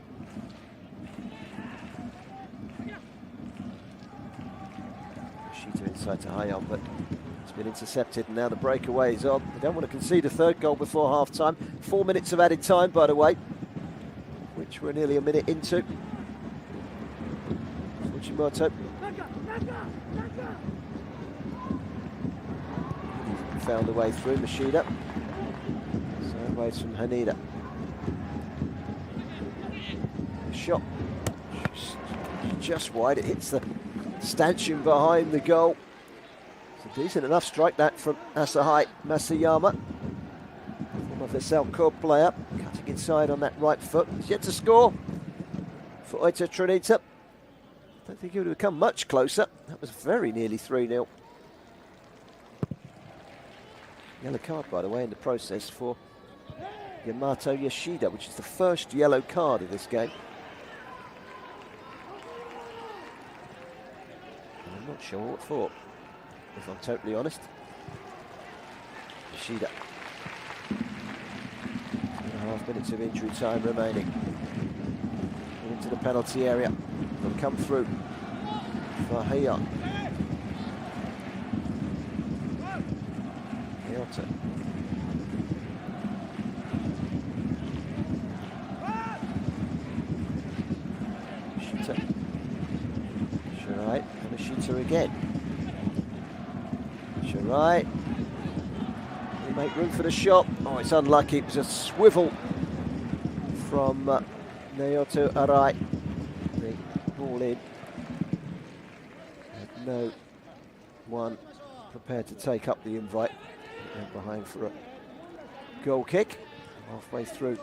Shida inside to Hayan, but it's been intercepted, and now the breakaway is on. They don't want to concede a 3rd goal before half-time. 4 minutes of added time, by the way, which we're nearly a minute into. Fujimoto. Found a way through, Mashida. Sideways from Haneda. Shot just wide, it hits the stanchion behind the goal. It's a decent enough strike that from Asahai Masayama. One of the South Korea player, cutting inside on that right foot. He's yet to score for Oita Trinita. Don't think he would have come much closer. That was very nearly 3-0. Yellow card, by the way, in the process for Yamato Yoshida, which is the first yellow card of this game. And I'm not sure what for. if I'm totally honest. Yoshida. 2.5 minutes of injury time remaining. Into the penalty area. Will come through for Heian. Ryota. Shita. Shirai and Shita again. Shirai. They make room for the shot. Oh, it's unlucky. It was a swivel from Naoto Arai. The ball in. And no one prepared to take up the invite. Went behind for a goal kick. Halfway through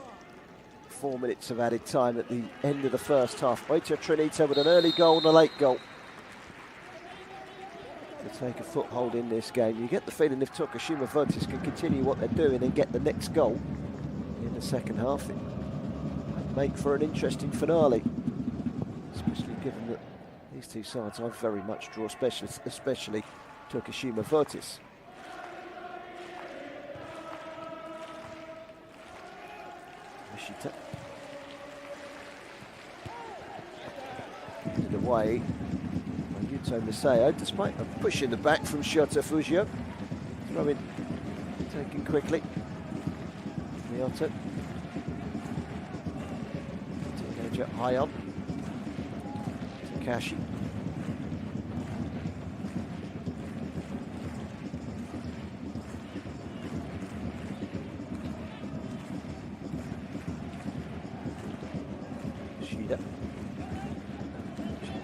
4 minutes of added time at the end of the first half. Oita Trinita with an early goal and a late goal to take a foothold in this game. You get the feeling if Tokushima Vortis can continue what they're doing and get the next goal in the second half, it might make for an interesting finale, especially given that these two sides are very much draw specialists, especially Tokushima Vortis. Nishita. Put it away by Yuto Maseo, despite a push in the back from Shota Fujio. Throw in, taken quickly. Ryota. Teenager Heian. Takashi.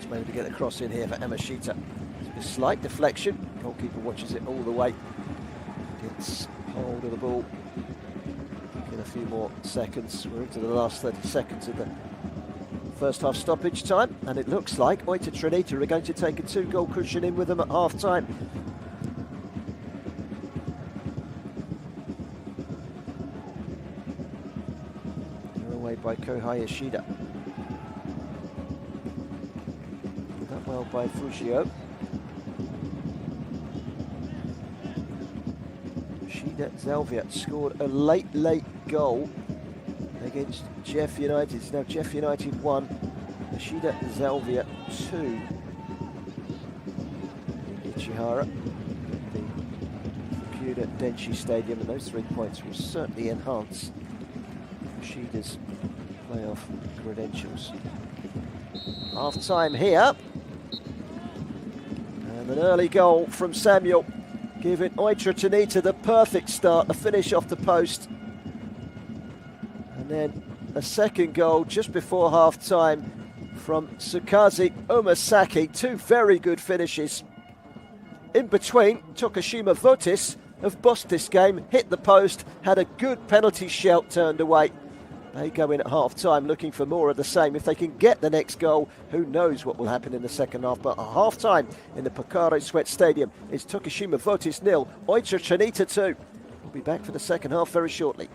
Maybe to get the cross in here for Yamashita. A slight deflection. Goalkeeper watches it all the way. Gets hold of the ball. In a few more seconds. We're into the last 30 seconds of the first half stoppage time, and it looks like Oita Trinita are going to take a 2-goal cushion in with them at half time. Away by Kohei Yoshida. Well by Fujio. Yoshida Zelvia scored a late goal against Jeff United. It's now Jeff United 1, Yoshida Zelvia 2. In Ichihara, the Fukuda Denshi Stadium, and those 3 points will certainly enhance Yoshida's playoff credentials. Half time here. An early goal from Samuel, giving Oita Trinita the perfect start, a finish off the post. And then a second goal just before half-time from Tsukazu Umasaki. 2 very good finishes. In between, Tokushima Vortis have bossed this game, hit the post, had a good penalty shout turned away. They go in at half-time looking for more of the same. If they can get the next goal, who knows what will happen in the second half. But at half-time in the Pocari Sweat Stadium, it's Tokushima Vortis 0, Oita Trinita 2. We'll be back for the second half very shortly.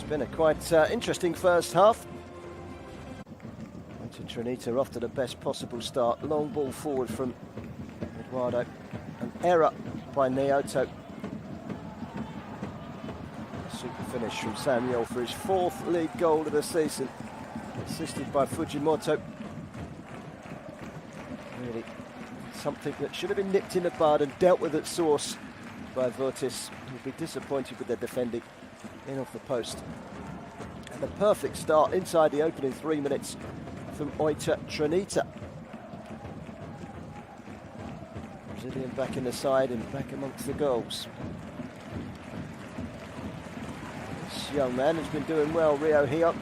been a quite interesting first half. Oita Trinita off to the best possible start. Long ball forward from Eduardo. An error by Naoto. Super finish from Samuel for his 4th league goal of the season. Assisted by Fujimoto. Really something that should have been nipped in the bud and dealt with at source by Vortis, who'll be disappointed with their defending in off the post. And a perfect start inside the opening 3 minutes from Oita Trinita. Brazilian back in the side and back amongst the goals. This young man has been doing well, Rio Hion.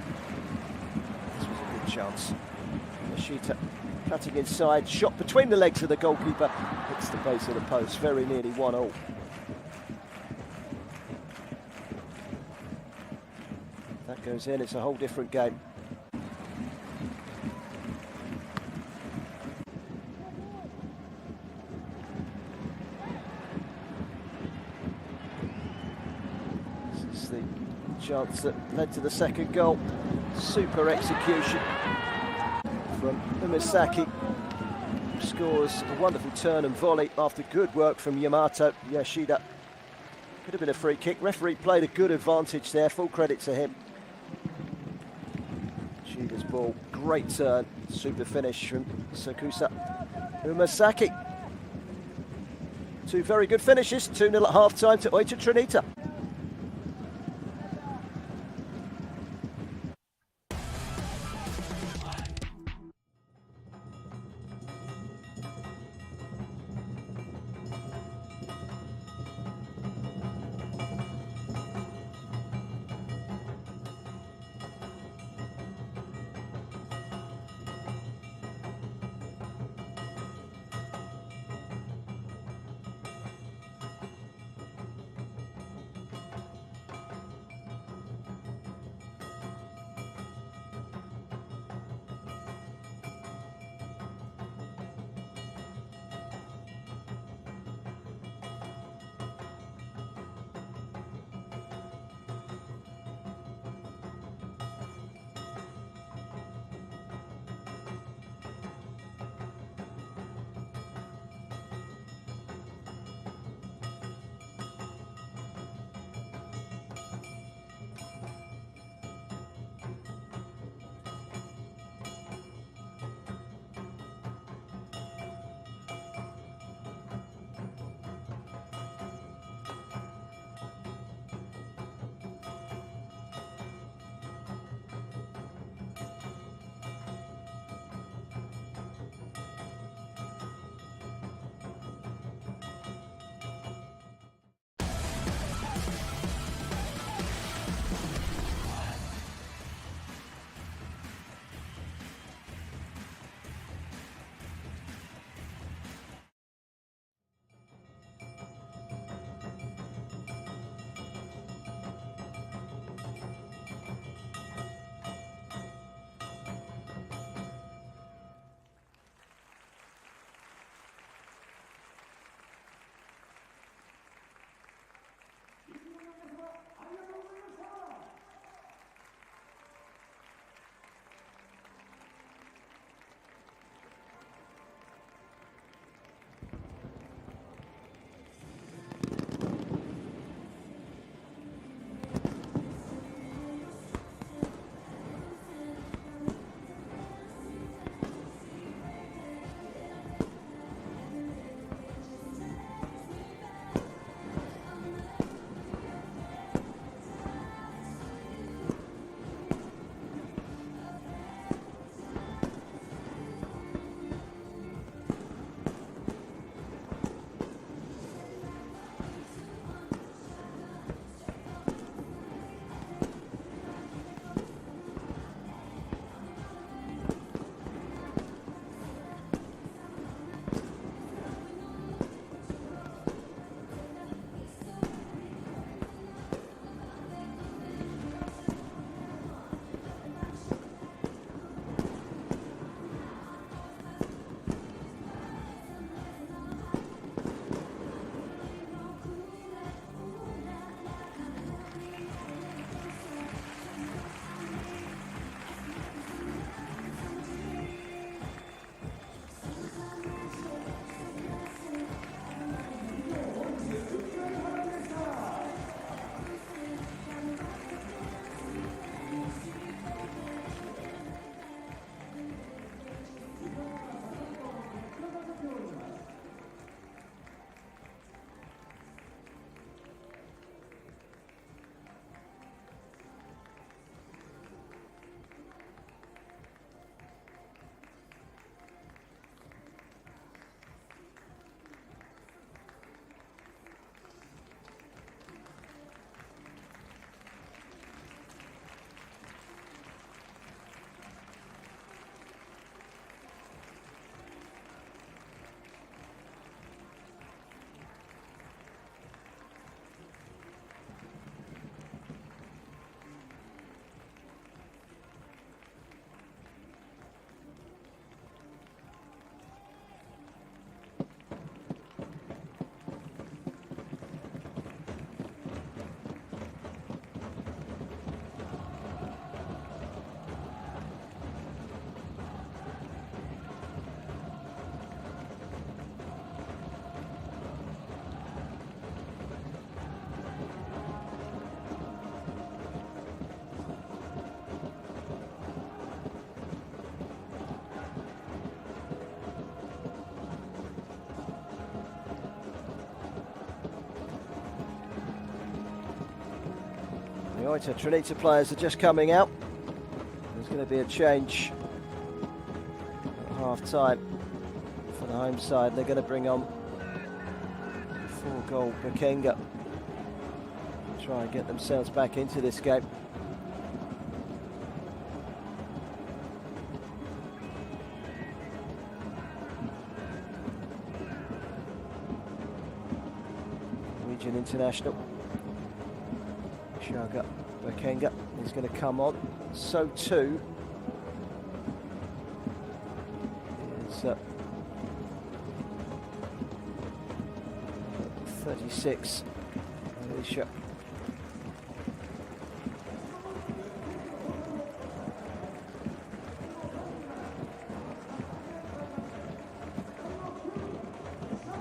This was a good chance. Nishita cutting inside, shot between the legs of the goalkeeper, hits the base of the post, very nearly 1-1. That goes in, it's a whole different game. This is the chance that led to the second goal. Super execution from Umisaki. Scores a wonderful turn and volley after good work from Yamato Yoshida. Could have been a free kick. Referee played a good advantage there. Full credit to him. Yoshida's ball, great turn. Super finish from Sakusa Umisaki. 2 very good finishes. 2-0 at half-time to Oita Trinita. The Oita Trinita players are just coming out. There's going to be a change at half-time for the home side. They're going to bring on 4-goal Bakenga. Try and get themselves back into this game. Norwegian international Shaga Bakenga is going to come on. So too is 36 Alicia.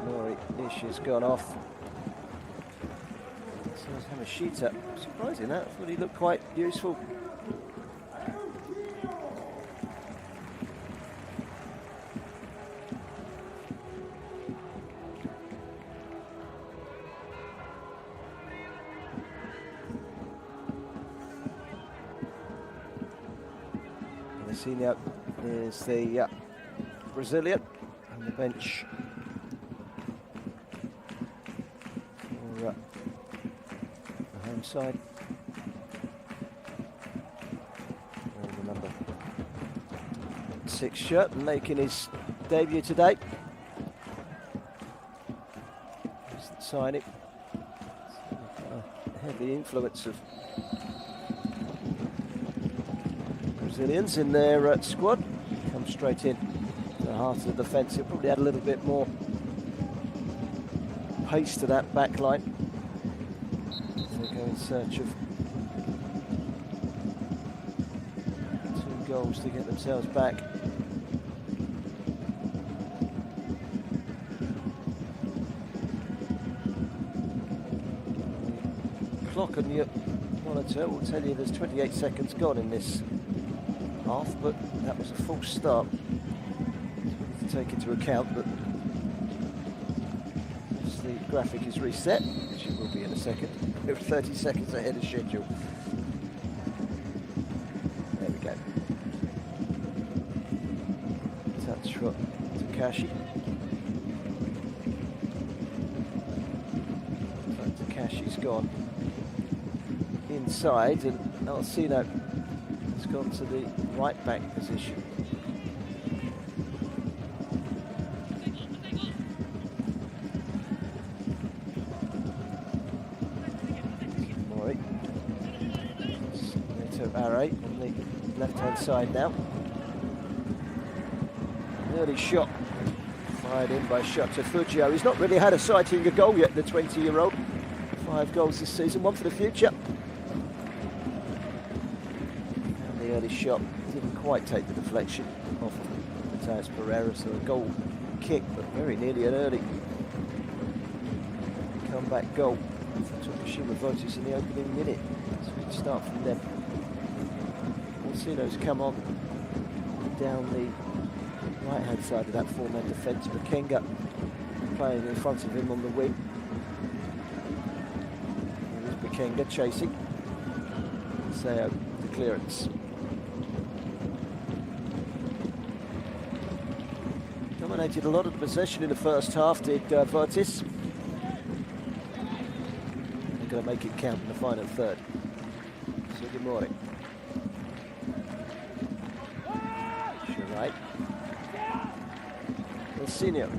Nori Ishi's gone off. So is Hamashita. Surprising that. I thought he looked quite useful. Senior is the Brazilian on the bench for the home side. Wearing the number 6 shirt and making his debut today. Just the signing. A heavy influence of Brazilians in their squad. Come straight in to the heart of the defence. He'll probably add a little bit more pace to that back line. They go in search of 2 goals to get themselves back. The clock on your monitor will tell you there's 28 seconds gone in this half, but that was a false start. To take into account that as the graphic is reset, which it will be in a second, we're 30 seconds ahead of schedule. There we go. Touch for Takashi. Takashi's gone inside, and Alcino has gone to the right back position. Mori. Neto Are on the left hand side now. An early shot fired in by Shota Fujio. He's not really had a sighting a goal yet, the 20-year-old. 5 goals this season, 1 for the future. Early shot didn't quite take the deflection off Matheus Pereira, so a goal kick, but very nearly an early comeback goal for Tokushima Vortis in the opening minute. So we can start from them. Alcino's come on down the right hand side of that 4-man defence. Bakenga playing in front of him on the wing. Here's Bakenga chasing. Seo the clearance. Dominated a lot of possession in the first half, did Vortis. They're going to make it count in the final third. So good morning. Shirai. Ilsinho.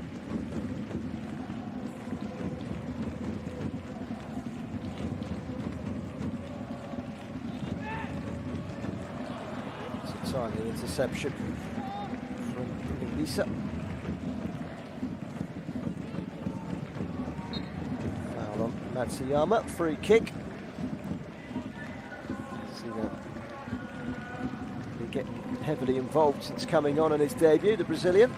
It's a timely interception from Lisa. Matsuyama, free kick. See that he get heavily involved since coming on his debut, the Brazilian.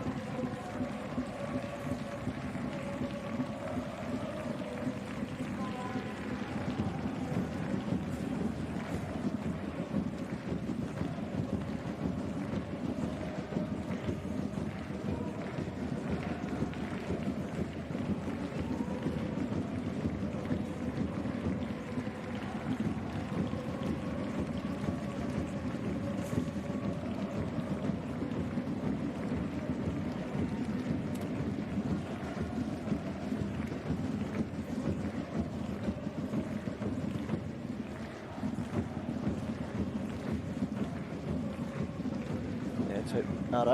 Are.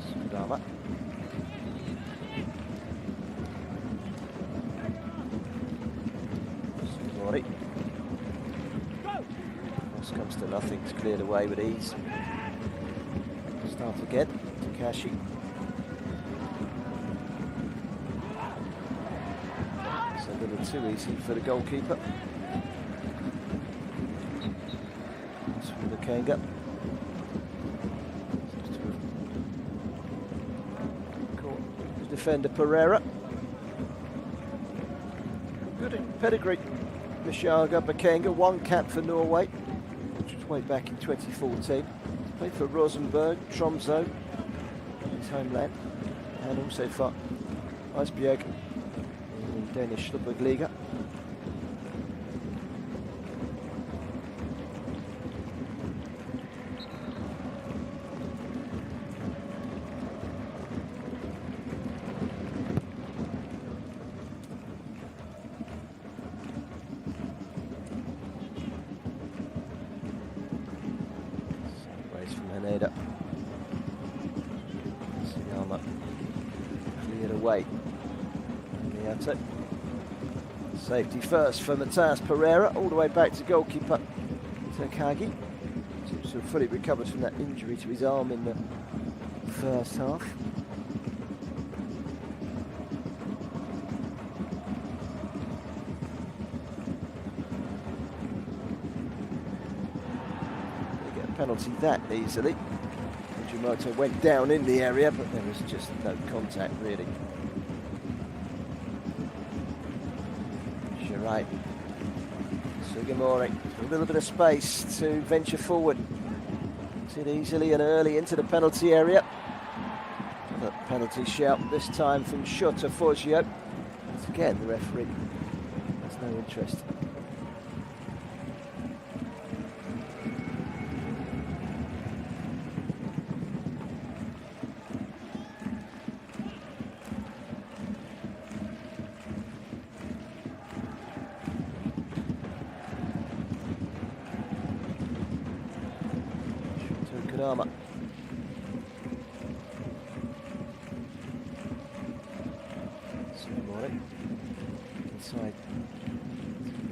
Sudama. Sudori. Cross comes to nothing, it's cleared away with ease. Start again, Takashi. It's a little too easy for the goalkeeper. That's from the Kanga. Caught defender Pereira. Good pedigree. Mishaga Bakenga, one cap for Norway, which was way back in 2014. Played for Rosenborg, Tromsø, his homeland, and also for Esbjerg in the Danish Superliga. Siyama cleared away. Miata. Safety first for Matthias Pereira, all the way back to goalkeeper Takagi. Seems to have fully recovered from that injury to his arm in the first half. Penalty that easily. Fujimoto went down in the area, but there was just no contact really. Shirai. Sugimori, a little bit of space to venture forward. It easily and early into the penalty area. The penalty shout this time from Shota Foggio. Once again, the referee has no interest. Tokushima. Sugimori inside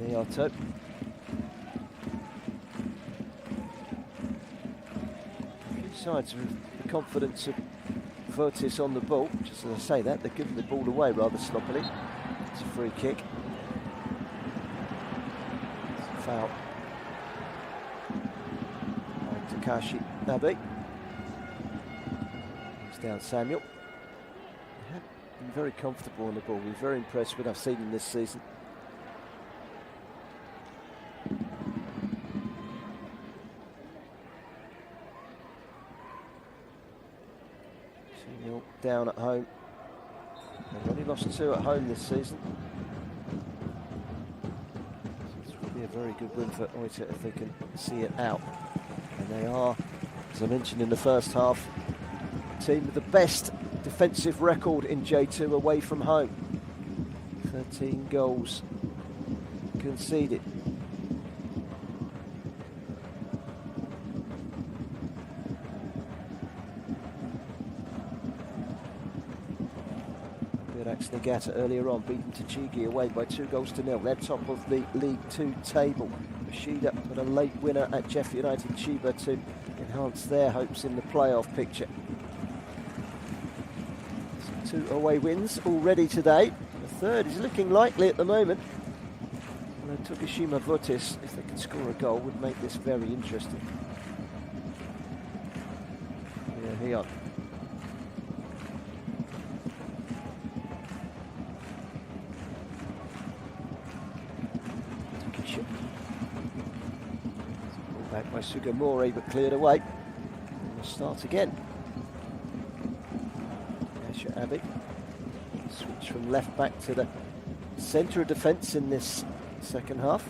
Miyato. Sides with the confidence of Vortis on the ball. Just as I say that, they're giving the ball away rather sloppily. It's a free kick. It's a foul. Takashi Nabe. He's down Samuel. They have been very comfortable on the ball. We're very impressed with what I've seen in this season. Samuel down at home. They've only lost 2 at home this season. So this will be a very good win for Oita if they can see it out. And they are, as I mentioned in the first half, the team with the best defensive record in J2 away from home. 13 goals conceded. Birax Nagata earlier on beaten Tochigi away by 2-0. They're top of the League 2 table. Yoshida put a late winner at Jeff United Chiba to enhance their hopes in the playoff picture. So 2 away wins already today. The third is looking likely at the moment. Although Tokushima Vortis, if they can score a goal, would make this very interesting. Yeah, Heian. Back by Sugimori, but cleared away. And we'll start again. Asher Abbey. Switch from left back to the centre of defence in this second half.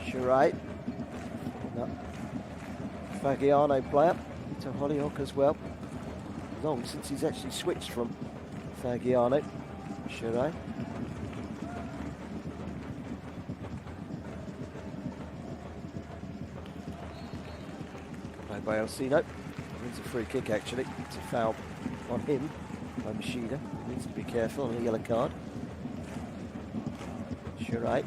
Shirai. Fagiano player to Hollyhock as well. Long since he's actually switched from Fagiano. Shirai. Played by Elsino. Wins a free kick actually. It's a foul on him by Machida. He needs to be careful on a yellow card. Shirai.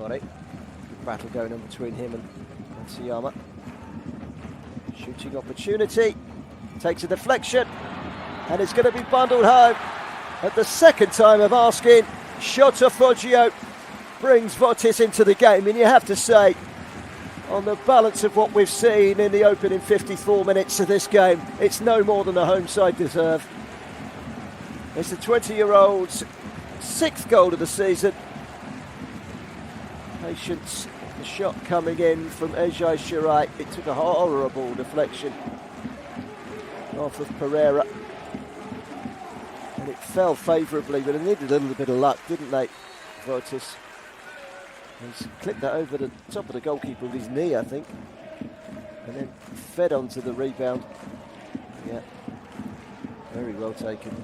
Good battle going on between him and Matsuyama. Shooting opportunity. Takes a deflection. And it's going to be bundled home. At the second time of asking, Shota Foggio brings Vortis into the game. And you have to say, on the balance of what we've seen in the opening 54 minutes of this game, it's no more than the home side deserve. It's the 20-year-old's 6th goal of the season. Patience, the shot coming in from Ejai Shirai. It took a horrible deflection off of Pereira. And it fell favourably, but it needed a little bit of luck, didn't they, Vortis? He's clipped that over the top of the goalkeeper with his knee, I think. And then fed onto the rebound. Yeah, very well taken.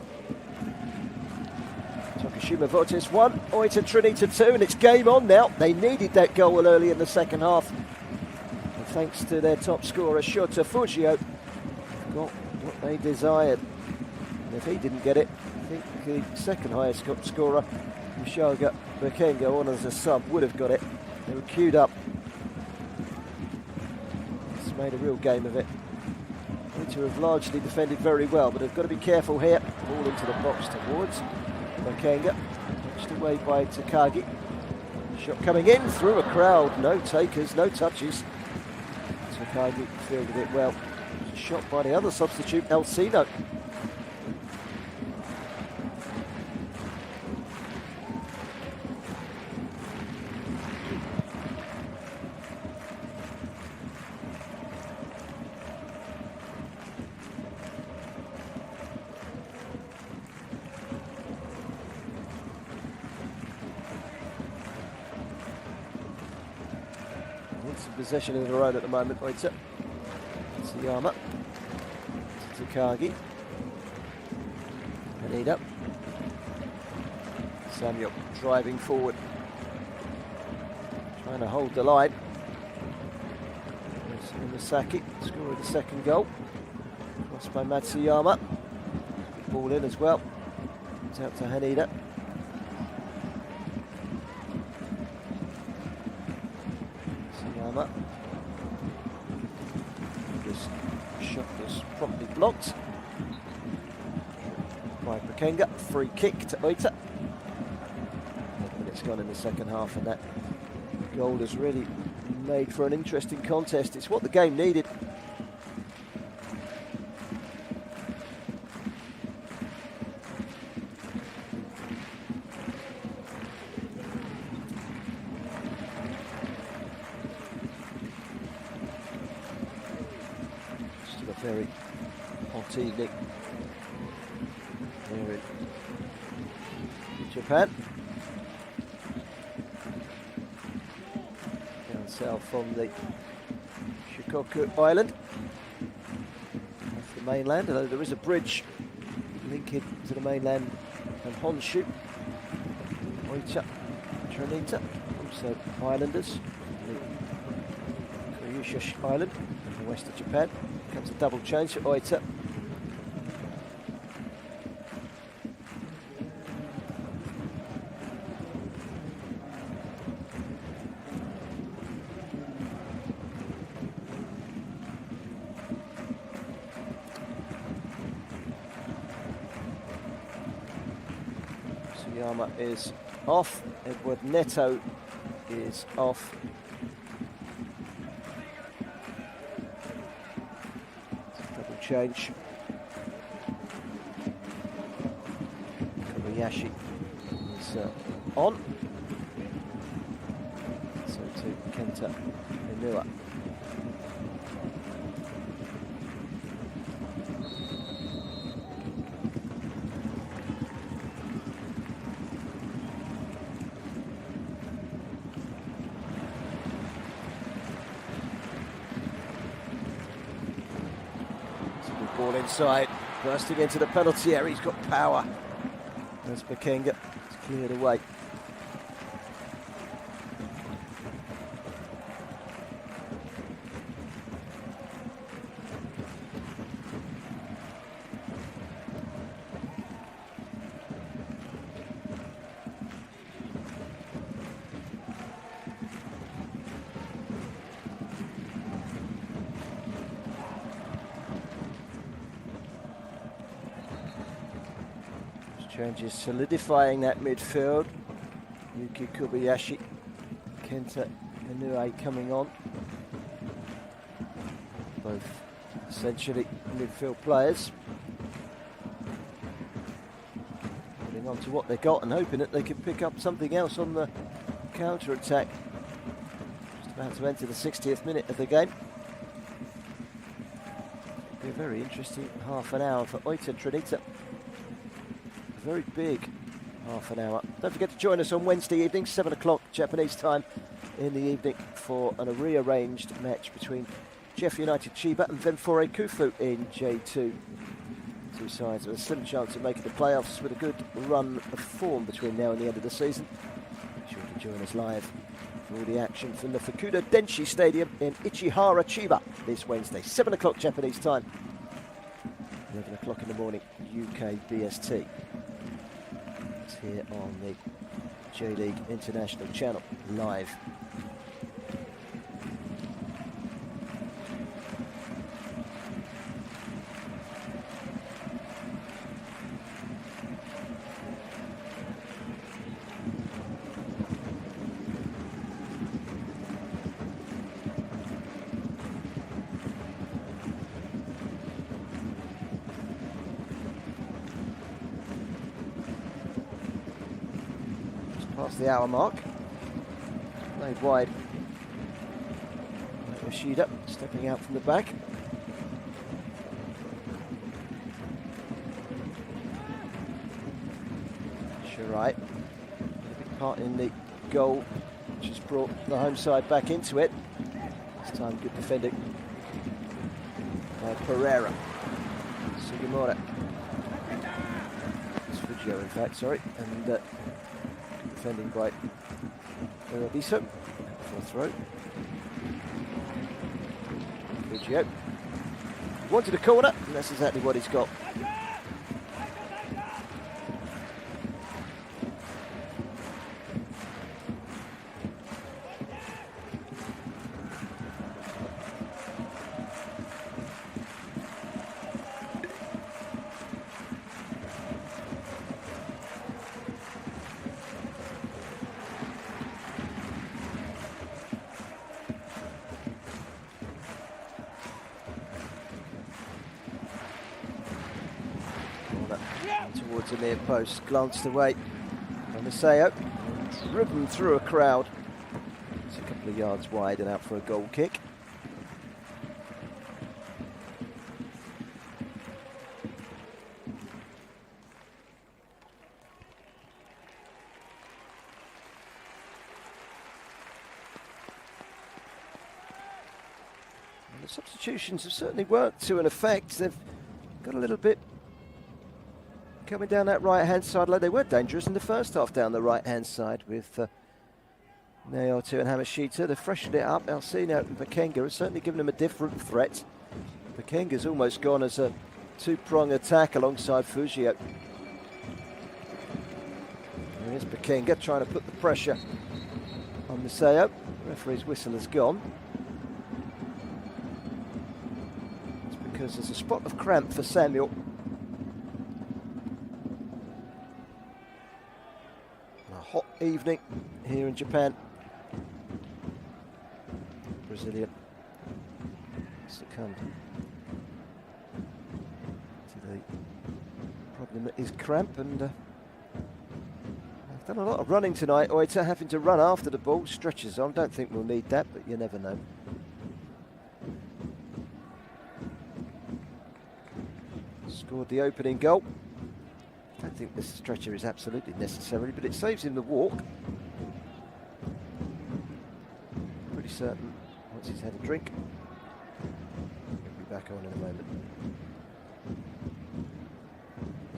Tokushima Vortis 1, Oita Trinita 2, and it's game on now. They needed that goal early in the second half. And thanks to their top scorer, Shota Foggio, got what they desired. And if he didn't get it, I think the second highest scorer, Mishaga Bakenga, on as a sub, would have got it. They were queued up. It's made a real game of it. Oita have largely defended very well, but they've got to be careful here. Ball into the box towards Bakenga, pushed away by Takagi. Shot coming in through a crowd, no takers, no touches. Takagi fielded it well. Shot by the other substitute, Elsino. Possession of their own at the moment. Oita, Siyama, Takagi, Haneda, Samuel driving forward, trying to hold the line. Misaki scoring the second goal. Crossed by Matsuyama. Ball in as well. It's out to Haneda. This shot was properly blocked by Bakenga. Free kick to Oita. It's gone in the second half, and that goal has really made for an interesting contest. It's what the game needed. Very hot evening here in Japan. Down south from the Shikoku Island, off the mainland, although there is a bridge linking to the mainland and Honshu. Oita Trinita, also islanders, the Kyushu Island in the west of Japan. Comes a double change for Oita. Suyama is off. Edward Neto is off. Change. Kobayashi is on. So to Kenta Inua. Ball inside, bursting into the penalty area. He's got power. There's Bakenga. It's cleared away. Changes solidifying that midfield. Yuki Kobayashi, Kenta Inoue coming on. Both essentially midfield players. Holding on to what they got and hoping that they could pick up something else on the counter-attack. Just about to enter the 60th minute of the game. Be a very interesting half an hour for Oita Trinita. Very big half an hour. Don't forget to join us on Wednesday evening, 7 o'clock Japanese time in the evening for a rearranged match between Jeff United Chiba and Ventforet Kufu in J2. Two sides with a slim chance of making the playoffs with a good run of form between now and the end of the season. Be sure to join us live for all the action from the Fukuda Denshi Stadium in Ichihara, Chiba this Wednesday, 7 o'clock Japanese time, 11 o'clock in the morning UK BST. Here on the J.LEAGUE International Channel, live. Past the hour mark. Played wide. Yoshida stepping out from the back. Shirai, a big part in the goal, which has brought the home side back into it. This time good defending by Pereira. Sugimura. It's Fujio, in fact, sorry. And defending by Erabiso for a throw. Fujio wanted a corner, and that's exactly what he's got. Towards the near post, glanced away from Maseo, driven through a crowd. It's a couple of yards wide and out for a goal kick. And the substitutions have certainly worked to an effect. They've got a little bit coming down that right-hand side. They were dangerous in the first half down the right-hand side with Naoto and Hamashita. They've freshened it up. Alcino and Bakenga have certainly given them a different threat. Bakenga's almost gone as a two-prong attack alongside Fujio. Here's Bakenga trying to put the pressure on Maseo. The referee's whistle has gone. It's because there's a spot of cramp for Samuel. Hot evening here in Japan. Brazilian succumbed to the problem that is cramp, and they've done a lot of running tonight. Oita having to run after the ball, stretches on. Don't think we'll need that, but you never know. Scored the opening goal. I don't think this stretcher is absolutely necessary, but it saves him the walk. Pretty certain once he's had a drink, he'll be back on in a moment.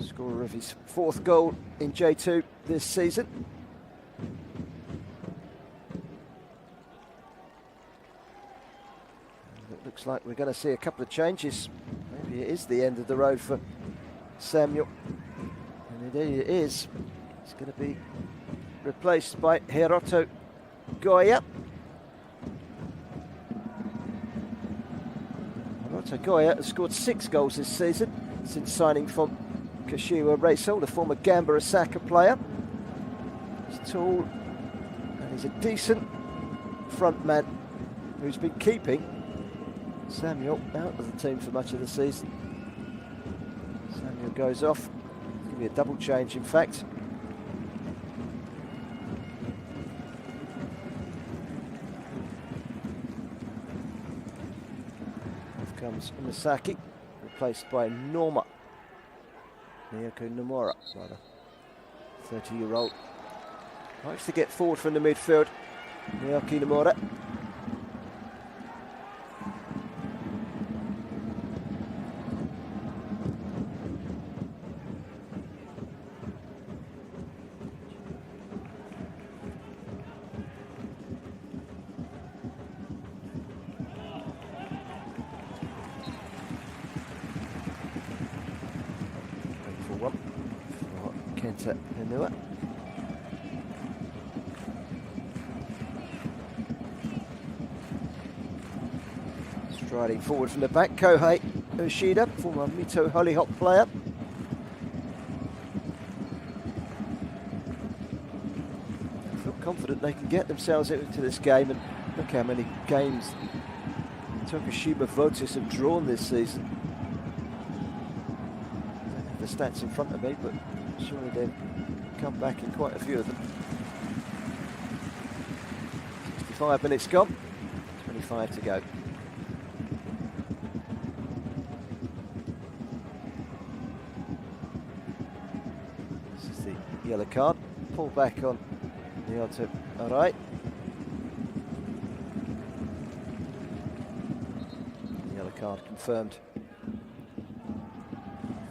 Scorer of his 4th goal in J2 this season. And it looks like we're going to see a couple of changes. Maybe it is the end of the road for Samuel. And indeed it is. It's going to be replaced by Hiroto Goya. Hiroto Goya has scored 6 goals this season since signing from Kashiwa Reysol, the former Gamba Osaka player. He's tall and he's a decent front man who's been keeping Samuel out of the team for much of the season. Samuel goes off. It's going to be a double change, in fact. Off comes Umasaki, replaced by Norma. Miyako Nomura, rather, 30-year-old. Likes to get forward from the midfield. Miyako Nomura. Kenta Henua. Striding forward from the back, Kohei Ushida, former Mito Hollyhock player. I feel confident they can get themselves into this game, and look how many games Tokushima Vortis have drawn this season. I don't have the stats in front of me, but surely they've come back in quite a few of them. 65 minutes gone, 25 to go. This is the yellow card. Pull back on Oita Trinita. Yellow card confirmed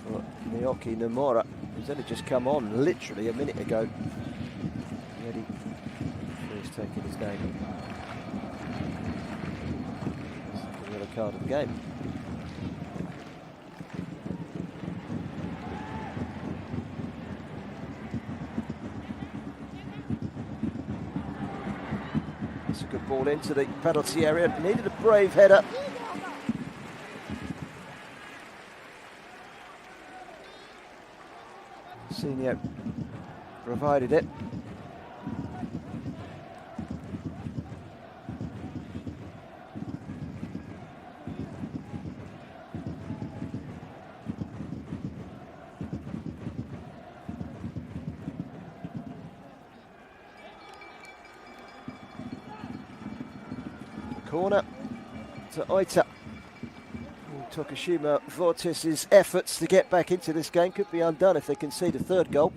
for Miyako Nomura, who's only just come on literally a minute ago. Ready. He's taking his game. Second yellow card of the game. It's a good ball into the penalty area. Needed a brave header. Senior provided it. Corner to Oita. Tokushima Vortis' efforts to get back into this game could be undone if they concede a third goal.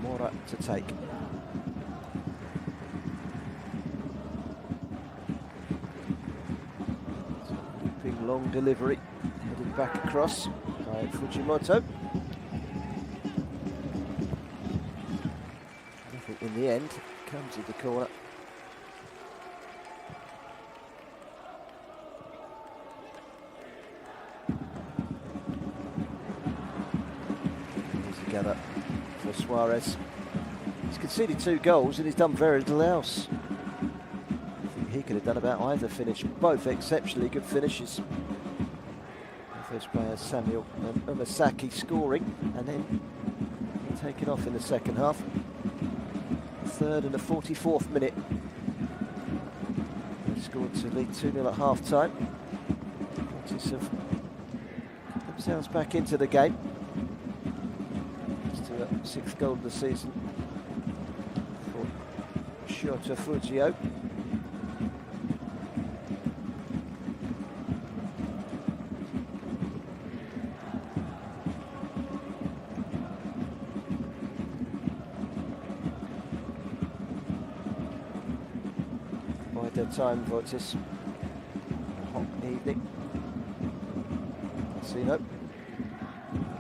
Nomura to take. Big long delivery, headed back across by Fujimoto. I think in the end, comes to the corner. Together for Suarez. He's conceded 2 goals and he's done very little else. I think he could have done about either finish. Both exceptionally good finishes. The first player, Samuel and Umasaki, scoring and then taken off in the second half. 3rd and the 44th minute. They scored to lead 2-0 at half time. Vortis have got themselves back into the game. It's to the 6th goal of the season for Shota Fujio. Time, Vortis. evening. Sino.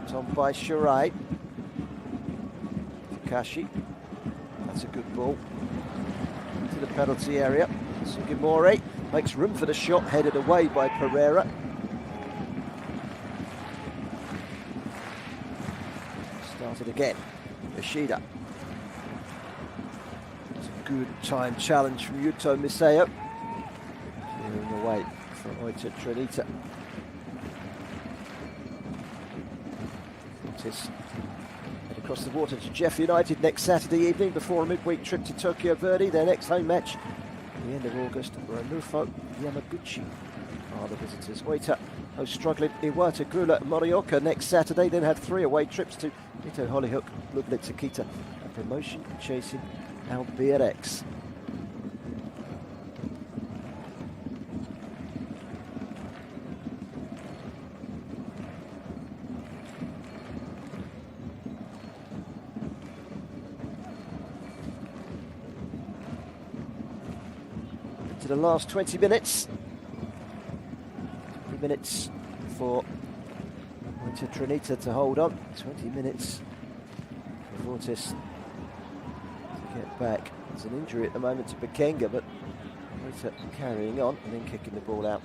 It's on by Shirai. Takashi. That's a good ball. To the penalty area. Sugimori makes room for the shot, headed away by Pereira. Started again. Yoshida. It's a good time challenge from Yuto Miseo. Clearing away for Oita Trinita. Vortis head across the water to Jeff United next Saturday evening before a midweek trip to Tokyo Verdy. Their next home match at the end of August. Ranulfo Yamaguchi are the visitors. Oita, who's struggling, Iwata, Gula, Morioka next Saturday. Then have 3 away trips to Mito, Hollyhook, Lublitz, Akita, and promotion chasing Albirex. To the last 20 minutes. 20 minutes for Oita Trinita to hold on. 20 minutes for Vortis to get back. There's an injury at the moment to Bekenga, but Oita carrying on and then kicking the ball out.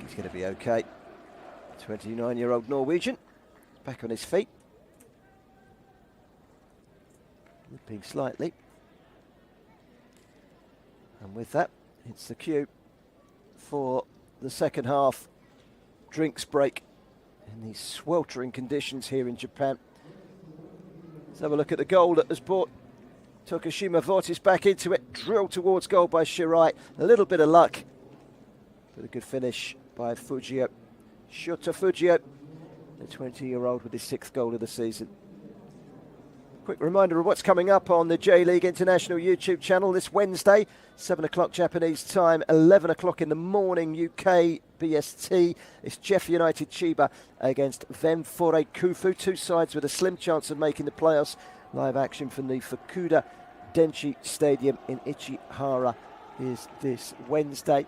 He's going to be okay. 29-year-old Norwegian, back on his feet. Limping slightly. And with that, it's the cue for the second half drinks break in these sweltering conditions here in Japan. Let's have a look at the goal that has brought Tokushima Vortis back into it. Drilled towards goal by Shirai. A little bit of luck, but a good finish by Fujio. Shota Fujio, the 20-year-old with his 6th goal of the season. Quick reminder of what's coming up on the J.LEAGUE International YouTube channel this Wednesday, 7 o'clock Japanese time, 11 o'clock in the morning UK BST. It's Jeff United Chiba against Venfore Kufu, 2 sides with a slim chance of making the playoffs. Live action from the Fukuda Denshi Stadium in Ichihara is this Wednesday.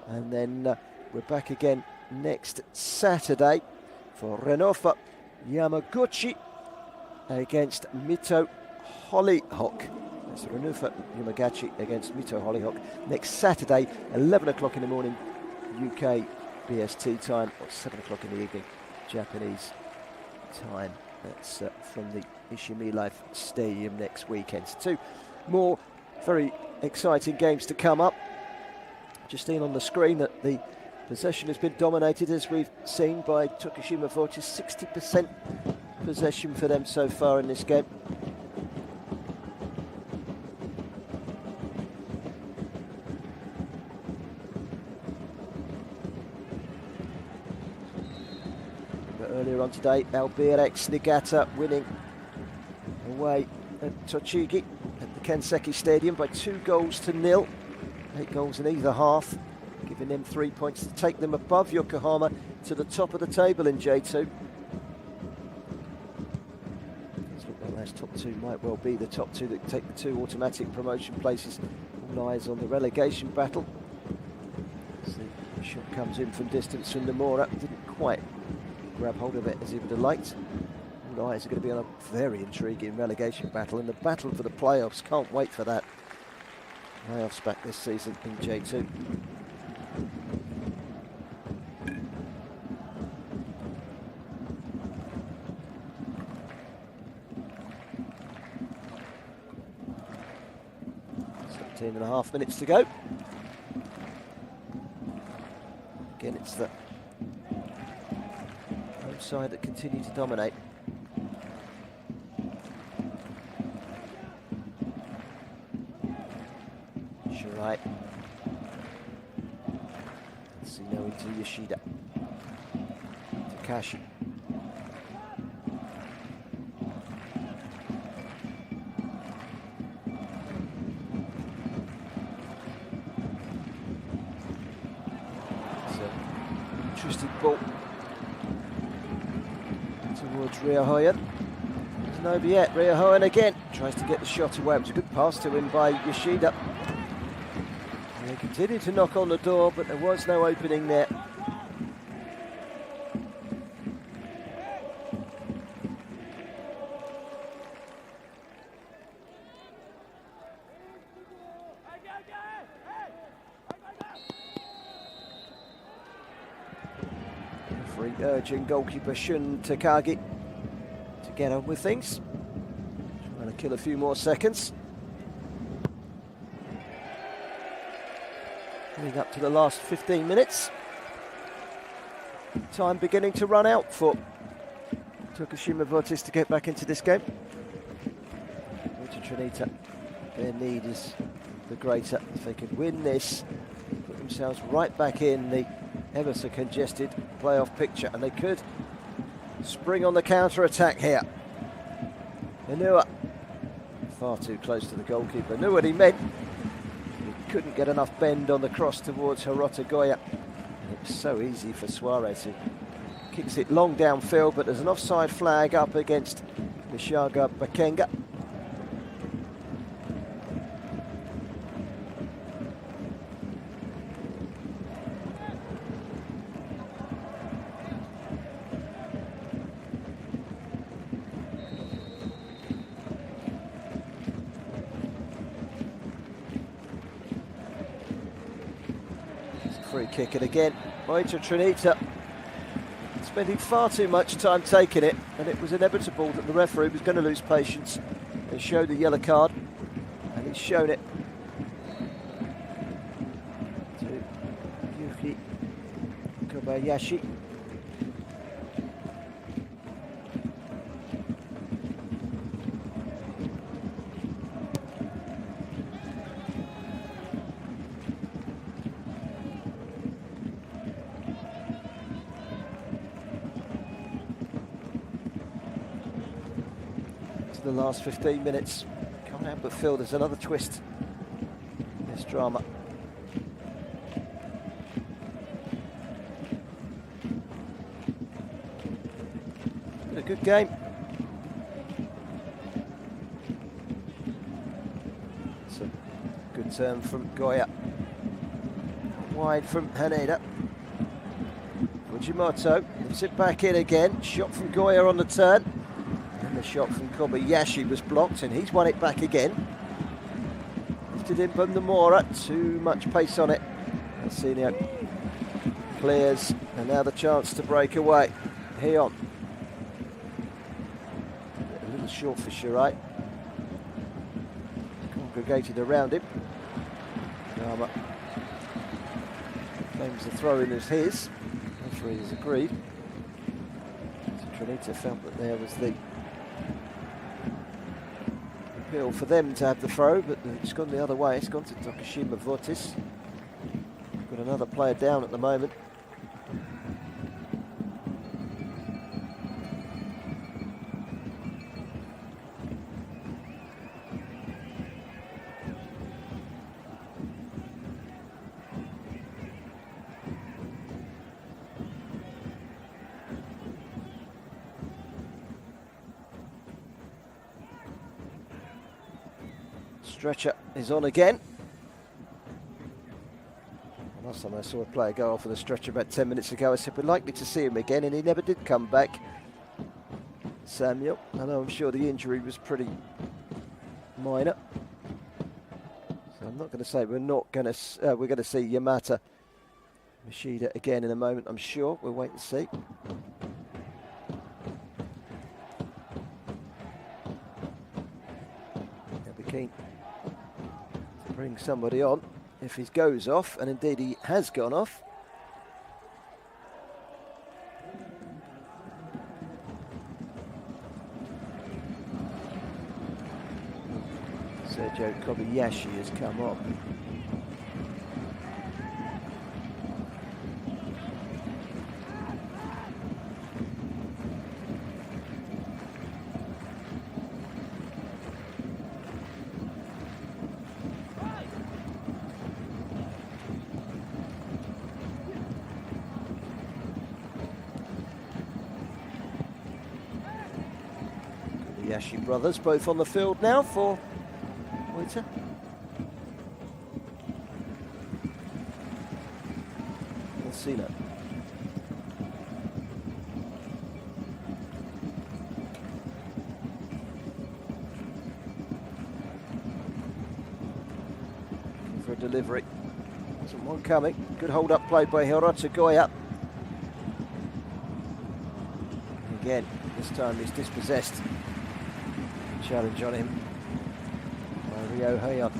And then we're back again next Saturday for Renofa Yamaguchi against Mito Hollyhock. That's Renufa Yamagachi against Mito Hollyhock next Saturday, 11 o'clock in the morning UK BST time, or 7 o'clock in the evening Japanese time. That's from the Ishimi Life Stadium next weekend. So 2 more very exciting games to come up. Just seen on the screen that the possession has been dominated, as we've seen, by Tokushima Vortis. 60% possession for them so far in this game. But earlier on today, Albirex Niigata winning away at Tochigi at the Kanseki Stadium by 2-0. 8 goals in either half, giving them 3 points to take them above Yokohama to the top of the table in J2. Looks like those top 2 might well be the top 2 that take the 2 automatic promotion places. All eyes on the relegation battle. As the shot comes in from distance from Nomura, didn't quite grab hold of it as he would have liked. All eyes are going to be on a very intriguing relegation battle, and the battle for the playoffs. Can't wait for that. Playoffs back this season in J2. And a half minutes to go. Again, it's the home side that continue to dominate. Shirai. Sino into Yoshida. Takashi. ball towards Ryohoyen. There's nobody yet. Ryohoyen again tries to get the shot away. It was a good pass to him by Yoshida. And he continued to knock on the door, but there was no opening there. Urging goalkeeper Shun Takagi to get on with things. Trying to kill a few more seconds. Leading up to the last 15 minutes. Time beginning to run out for Tokushima Vortis to get back into this game. Oita Trinita, their need is the greater. If they could win this, put themselves right back in the ever so congested playoff picture, and they could spring on the counter-attack here. Inua, far too close to the goalkeeper, knew what he meant. He couldn't get enough bend on the cross towards Hirota Goya. And it was so easy for Suarez, who kicks it long downfield, but there's an offside flag up against Mishaga Bakenga. Free kick it again. Oita Trinita spending far too much time taking it, and it was inevitable that the referee was going to lose patience and show the yellow card, and he's shown it to Yuki Kobayashi. The last 15 minutes. Can't help but feel there's another twist in this drama. Been a good game. It's a good turn from Goya. Wide from Haneda. Fujimoto lifts it back in again. Shot from Goya on the turn. The shot from Kobayashi was blocked, and he's won it back again. Lifted in from Nomura, too much pace on it. Alcinio clears, and now the chance to break away. Heion. A little short for Shirai. Congregated around him. Yama claims the throw-in as his. Referee has agreed. So Trinita felt that there was the appeal for them to have the throw, but it's gone the other way. It's gone to Tokushima Vortis. Got another player down at the moment. Stretcher is on again. Last time I saw a player go off with a stretcher about 10 minutes ago, I said we're likely to see him again, and he never did come back. Samuel, I know, I'm sure the injury was pretty minor, so I'm not going to say we're going to see Yamata Mishida again in a moment. I'm sure we'll wait and see. They'll be keen to bring somebody on if he goes off, and indeed he has gone off. Sergio Kobayashi has come on. The Yashi brothers both on the field now for Oita. Sino. For a delivery. Wasn't one coming. Good hold up play by Hirota Goya. Again, this time he's dispossessed. Challenge on him by Ryo Heian.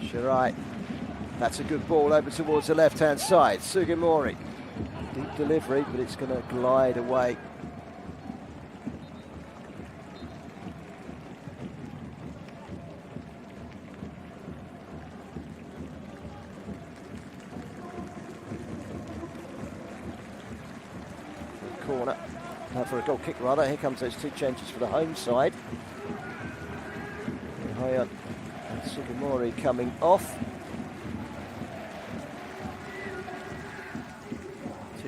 Shirai. That's a good ball over towards the left-hand side. Sugimori. Deep delivery, but it's going to glide away. Corner. For a goal kick rather. Here comes those two changes for the home side. Heian and Sugimori coming off.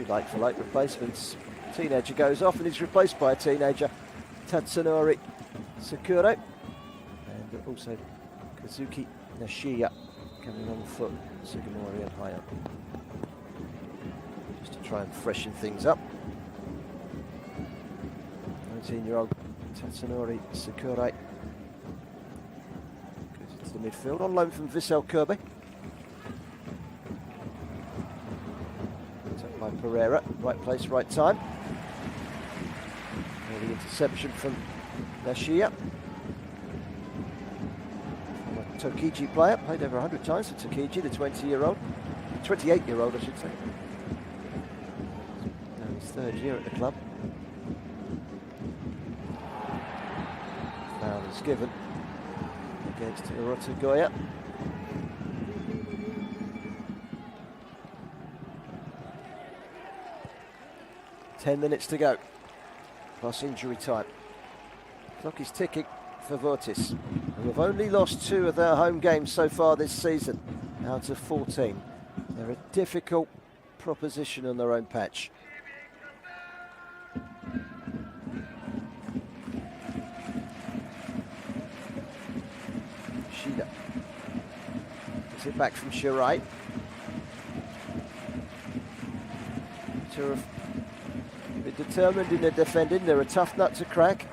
Like-for-like replacements. Teenager goes off and is replaced by a teenager, Tatsunori Sakura, and also Kazuki Nishiya coming on foot, Sugimori and Heian. Just to try and freshen things up. 19-year-old Tatsunori Sakura goes into the midfield on loan from Vissel Kobe. By Pereira, right place, right time. And the interception from Nishiya. A Tokiji player, played over 100 times for Tokiji, the 28-year-old, I should say. Now his third year at the club. Foul is given against Hirota Goya. 10 minutes to go, plus injury time. Clock is ticking for Vortis, who have only lost 2 of their home games so far this season, out of 14. They're a difficult proposition on their own patch. Shida gets it back from Shirai. Determined in their defending, they're a tough nut to crack.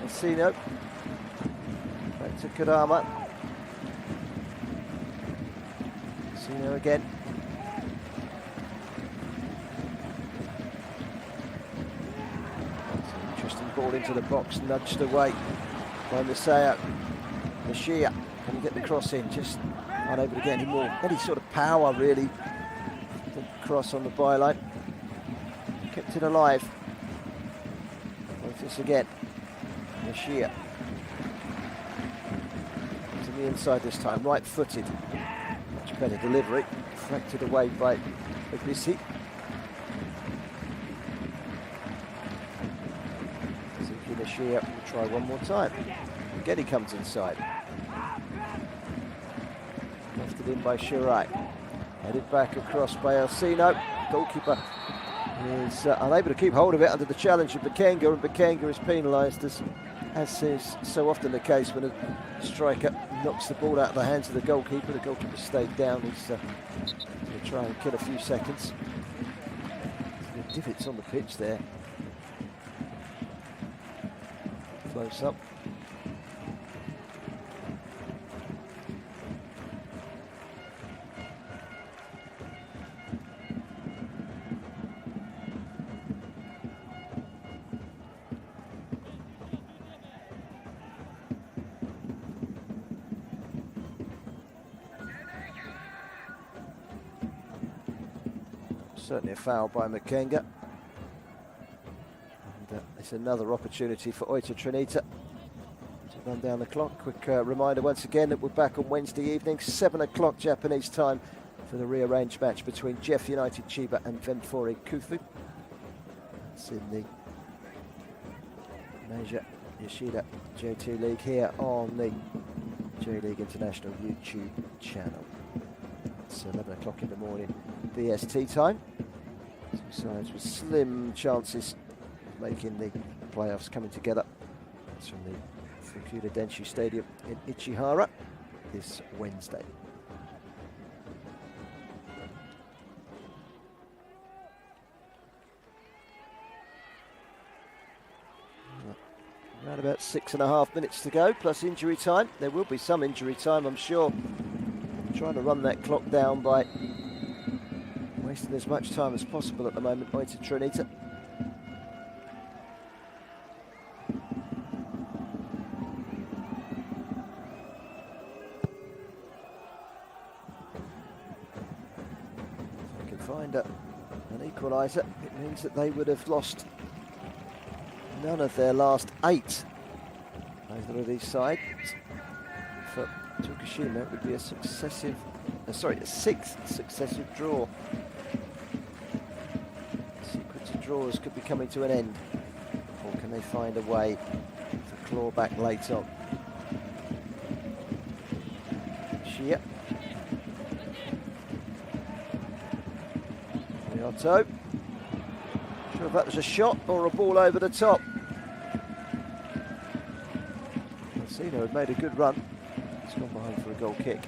Asino back to Kadama. Asino again. That's an interesting ball into the box, nudged away by Masao. Nishiya, can he get the cross in? Just unable to get any sort of power really. The cross on the byline. Kept it alive. Vortis again. Nishiya. To the inside this time, right-footed. Much better delivery. Deflected away by Obisi. Suzuki Nishiya will try one more time. Again he comes inside. Left it in by Shirai. Headed back across by Alcino. Goalkeeper is unable to keep hold of it under the challenge of Bukenga, and Bukenga is penalised, as is so often the case when a striker knocks the ball out of the hands of the goalkeeper. The goalkeeper stayed down. He's going to try and kill a few seconds. The divots on the pitch there. Close up. Certainly a foul by Bukenga. And it's another opportunity for Oita Trinita to run down the clock. Quick reminder once again that we're back on Wednesday evening, 7 o'clock Japanese time, for the rearranged match between Jeff United Chiba and Ventforet Kufu. It's in the MEIJI YASUDA J2 League here on the J.LEAGUE International YouTube channel. It's 11 o'clock in the morning BST time. Two sides with slim chances making the playoffs coming together. It's from the Fukuda Denshu Stadium in Ichihara this Wednesday. Around about 6.5 minutes to go, plus injury time. There will be some injury time, I'm sure. Trying to run that clock down by wasting as much time as possible at the moment, Oita Trinita. If they can find an equaliser, it means that they would have lost none of their last 8. Either of these sides. For Tokushima, it would be a successive, a 6th successive draw. Sequence of draws could be coming to an end. Or can they find a way to claw back late on? Shia. Ryoto. Sure if that was a shot or a ball over the top. Sino had made a good run. He's gone behind for a goal kick.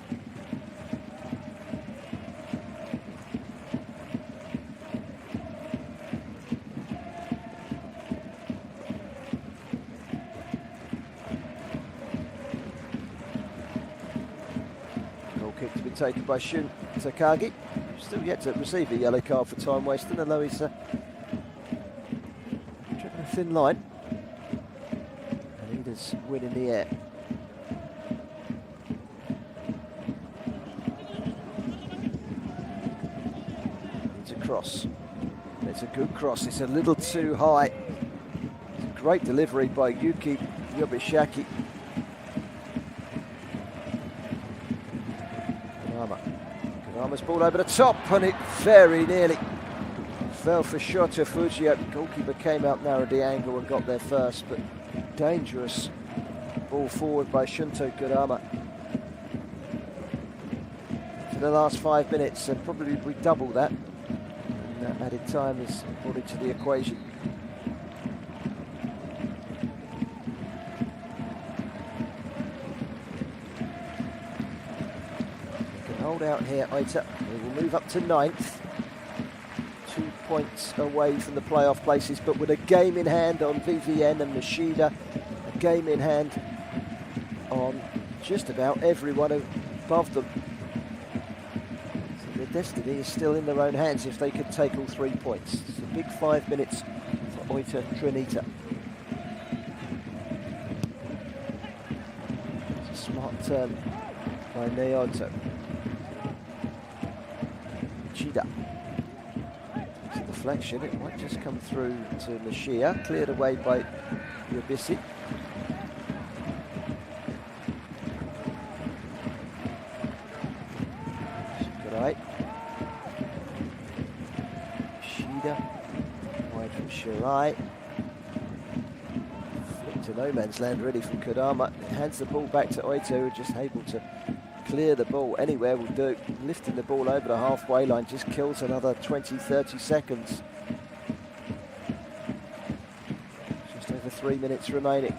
Goal kick to be taken by Shun Takagi. Still yet to receive a yellow card for time wasting, although he's driven a thin line. And he does win in the air. Cross. It's a good cross. It's a little too high. It's a great delivery by Yuki Yobishaki. Kurama's ball over the top, and it very nearly fell for Shota Fujio. Goalkeeper came out, narrowed the angle and got there first, but dangerous ball forward by Shunto Kurama. For the last 5 minutes, and probably we double that. Added time is brought into the equation. They can hold out here, Oita. They will move up to 9th. 2 points away from the playoff places, but with a game in hand on VVN and Nishida, a game in hand on just about everyone above them. Destiny is still in their own hands if they could take all 3 points. It's a big 5 minutes for Oita Trinita. It's a smart turn by Naoto. Chida. It's a deflection. It might just come through to Nishida. Cleared away by Yobisi. Right. Wide from Shirai. Flick to no man's land really from Kurama. Hands the ball back to Oita, who are just able to clear the ball anywhere will do. Lifting the ball over the halfway line just kills another 20-30 seconds. Just over 3 minutes remaining.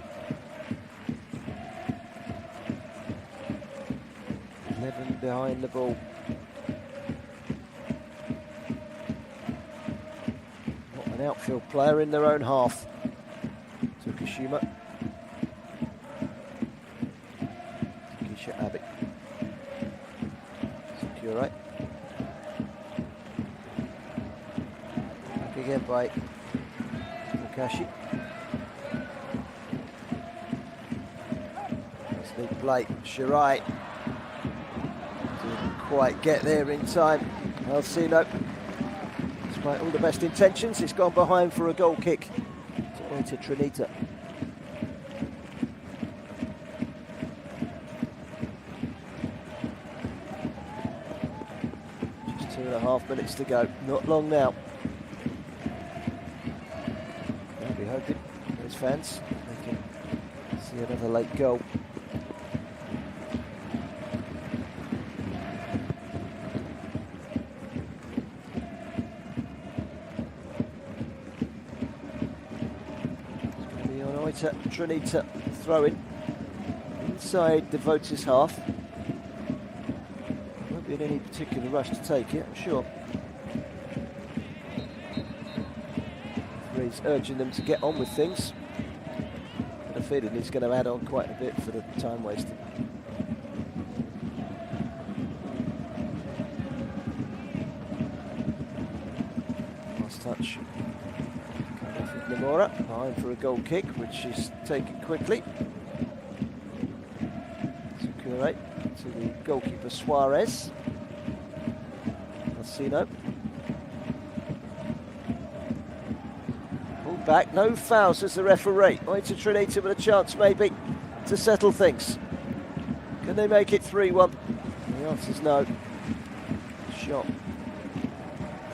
11 behind the ball. Outfield player in their own half. Tokushima. Takisha Abe. Sakurai. Back again by Mukashi. Sneak play. Shirai. Didn't quite get there in time. Alcino. Despite all the best intentions, it's gone behind for a goal kick to Oita Trinita. Just 2.5 minutes to go, not long now. I'll be hoping those fans they can see another late goal. Oita Trinita throwing inside the Vortis half. Won't be in any particular rush to take it, I'm sure. He's urging them to get on with things. I have a feeling he's going to add on quite a bit for the time wasted. Last touch. Coming from Namora, behind for a goal kick, which is taken quickly. Sakura to the goalkeeper Suarez. Alcino. Pulled back, no fouls as the referee. Oita Trinita with a chance maybe to settle things. Can they make it 3-1? The answer's no. Shot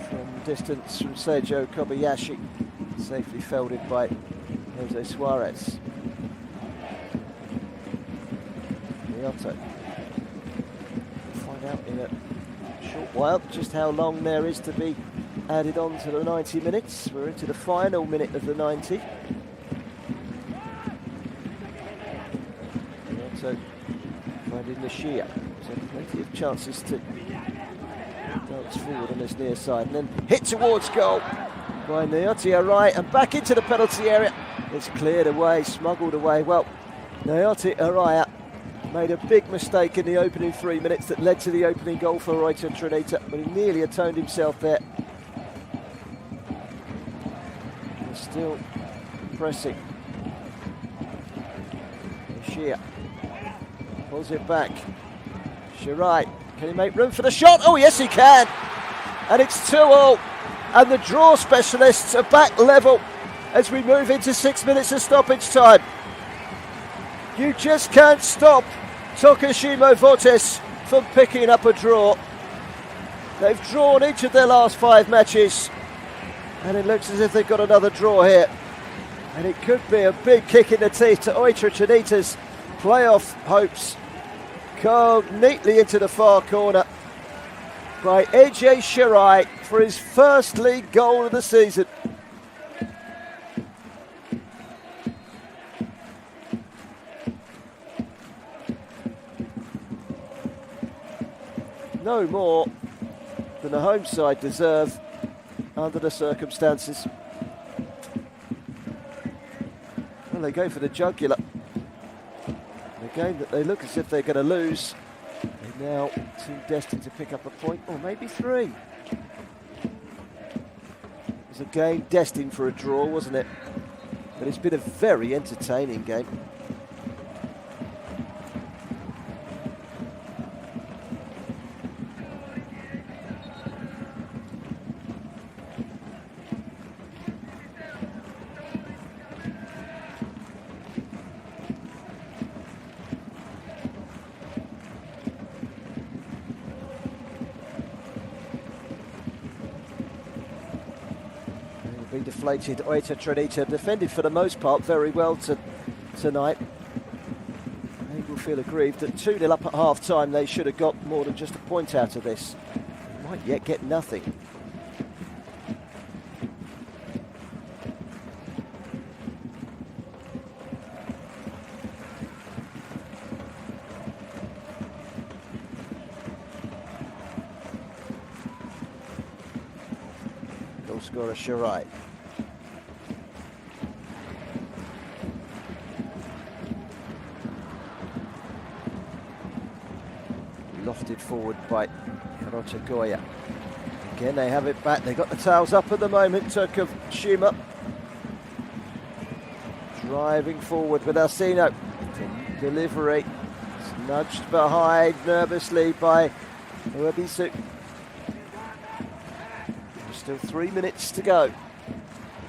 from distance from Seijo Kobayashi. Safely folded by Jose Suarez. Miyato. We'll find out in a short while just how long there is to be added on to the 90 minutes. We're into the final minute of the 90. Miyato finding Nishia. So plenty of chances to dance forward on this near side and then hit towards goal by Naoto Arai and back into the penalty area. It's cleared away, smuggled away. Well, Naoto Arai made a big mistake in the opening 3 minutes that led to the opening goal for Oita Trinita, but he nearly atoned himself there. They're still pressing. Nishia pulls it back. Shirai, can he make room for the shot? Oh yes he can! And it's 2-2. And the draw specialists are back level as we move into 6 minutes of stoppage time. You just can't stop Tokushima Vortis from picking up a draw. They've drawn each of their last 5 matches, and it looks as if they've got another draw here. And it could be a big kick in the teeth to Oita Trinita's playoff hopes. Curled neatly into the far corner by AJ Shirai for his first league goal of the season. No more than the home side deserve under the circumstances. Well, they go for the jugular. A game that they look as if they're going to lose. They're now too destined to pick up a point, or maybe 3. It was a game destined for a draw, wasn't it? But it's been a very entertaining game. Deflated. Oita Trinita defended for the most part very well tonight. They will feel aggrieved that 2-0 up at half time. They should have got more than just a point out of this. They might yet get nothing. Goal scorer Shirai. Lofted forward by Hirota Goya. Again, they have it back. They got the towels up at the moment. Tokushima driving forward with Alcino. Delivery. It's nudged behind nervously by Uebisu. There's still 3 minutes to go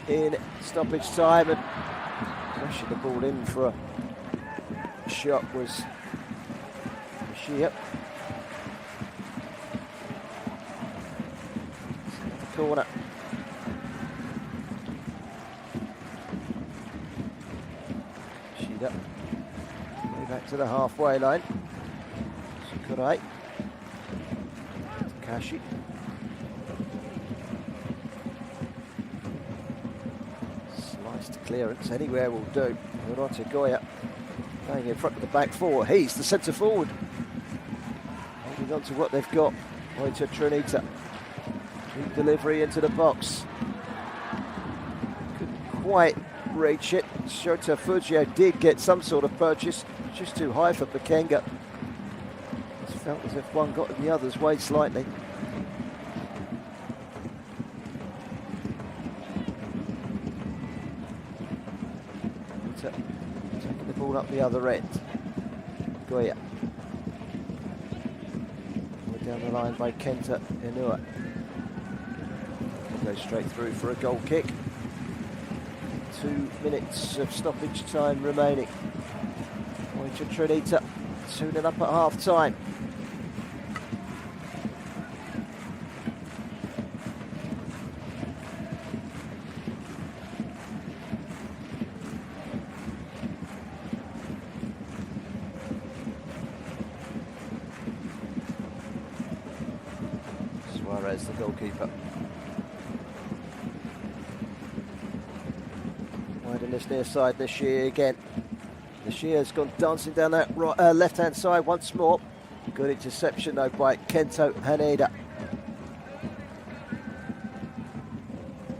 in stoppage time, and rushing the ball in for a shot was Shia. Corner. Shida. Way back to the halfway line. Sakurai. Takashi. Sliced clearance. Anywhere will do. Oita Goya playing in front of the back four. He's the centre forward. Holding on to what they've got. Oita Trinita. Deep delivery into the box. Couldn't quite reach it. Shota Fujio did get some sort of purchase. Just too high for Pekenga. It felt as if one got in the other's way slightly. Taking the ball up the other end. Goya. Down the line by Kenta Inua. Goes straight through for a goal kick. 2 minutes of stoppage time remaining. Oita Trinita tuning up at half time. Suarez, the goalkeeper. Wide in this near side, Nishie again. Nishie has gone dancing down that left-hand side once more. Good interception though by Kento Haneda.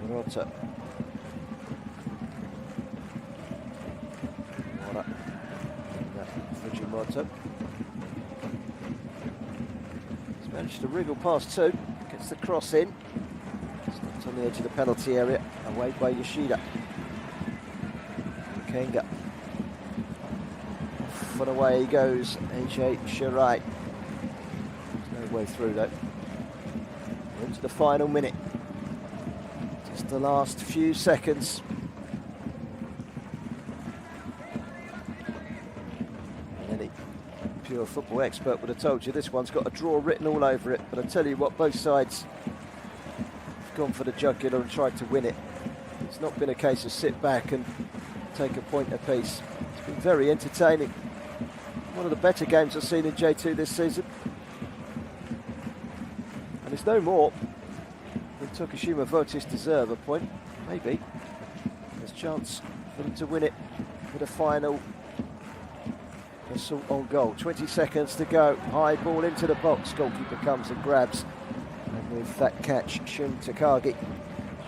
Murata. Fujimoto. He's managed to wriggle past two. Gets the cross in. Stopped on the edge of the penalty area. Away by Yoshida. Kenga. Off and away he goes. AJ Shirai. There's no way through though. We're into the final minute. Just the last few seconds. Any pure football expert would have told you this one's got a draw written all over it. But I tell you what, both sides have gone for the jugular and tried to win it. It's not been a case of sit back and take a point apiece. It's been very entertaining. One of the better games I've seen in J2 this season. And it's no more than Tokushima Vortis deserve a point. Maybe. There's a chance for them to win it with a final assault on goal. 20 seconds to go. High ball into the box. Goalkeeper comes and grabs. And with that catch, Shun Takagi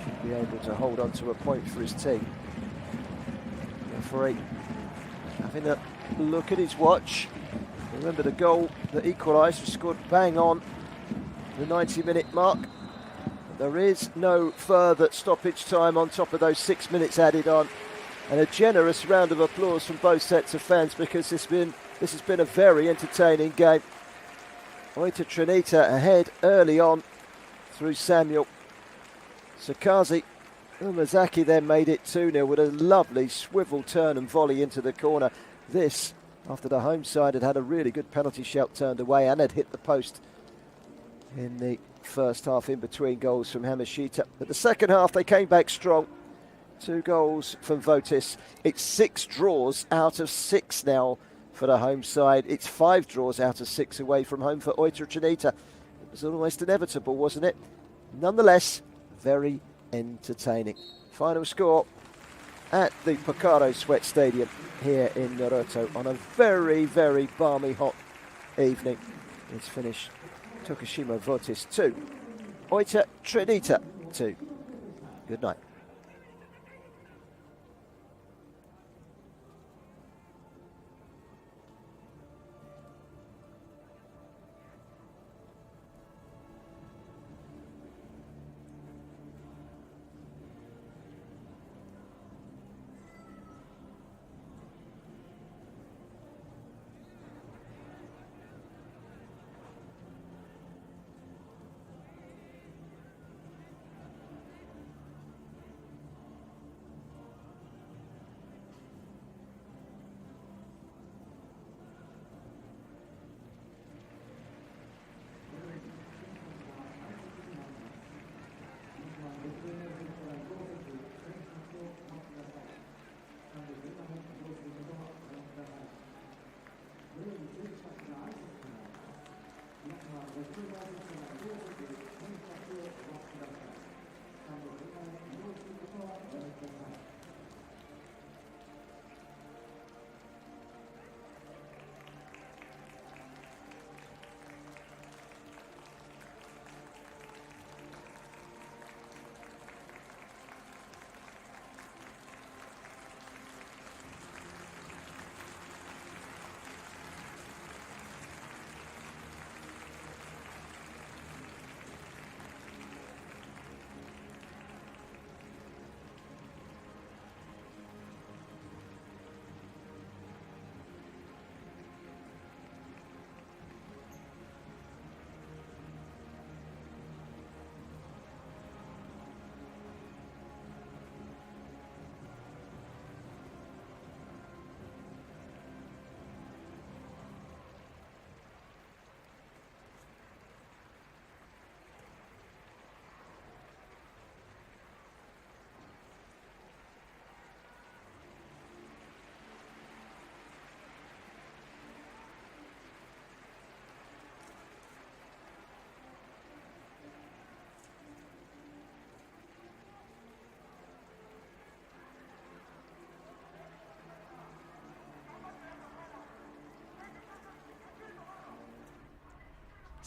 should be able to hold on to a point for his team. Referee having a look at his watch. Remember the goal that equalised was scored bang on the 90-minute mark. There is no further stoppage time on top of those 6 minutes added on. And a generous round of applause from both sets of fans because this has been a very entertaining game. Oita Trinita ahead early on through Samuel. Sakazi Umazaki then made it 2-0 with a lovely swivel turn and volley into the corner. This, after the home side had had a really good penalty shout turned away and had hit the post in the first half in between goals from Hamashita. But the second half they came back strong. 2 goals from Vortis. It's 6 draws out of 6 now for the home side. It's 5 draws out of 6 away from home for Oita Trinita. It was almost inevitable, wasn't it? Nonetheless, very entertaining. Final score at the Pocaro Sweat Stadium here in Naruto on a very, very balmy hot evening. It's finished Tokushima Vortis 2, Oita Trinita 2. Good night.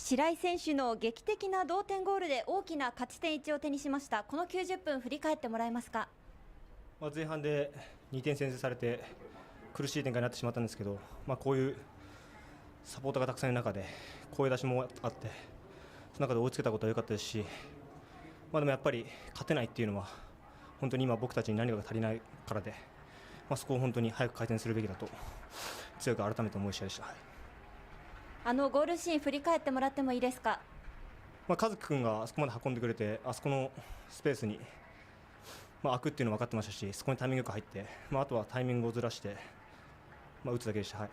白井選手の劇的な同点ゴールで大きな勝ち点1を手にしました。この90分振り返ってもらえますか？前半で2点先制されて苦しい展開になってしまったんですけど、こういうサポーターがたくさんいる中で声出しもあって、その中で追いつけたことは良かったですし、でもやっぱり勝てないっていうのは本当に今僕たちに何かが足りないからで、そこを本当に早く改善するべきだと強く改めて思う試合でした。ゴールシーン振り返ってもらってもいいですか？和樹君があそこまで運んでくれて、あそこのスペースに空くっていうの分かってましたし、そこにタイミングよく入って、あとはタイミングをずらして、打つだけでした。はい。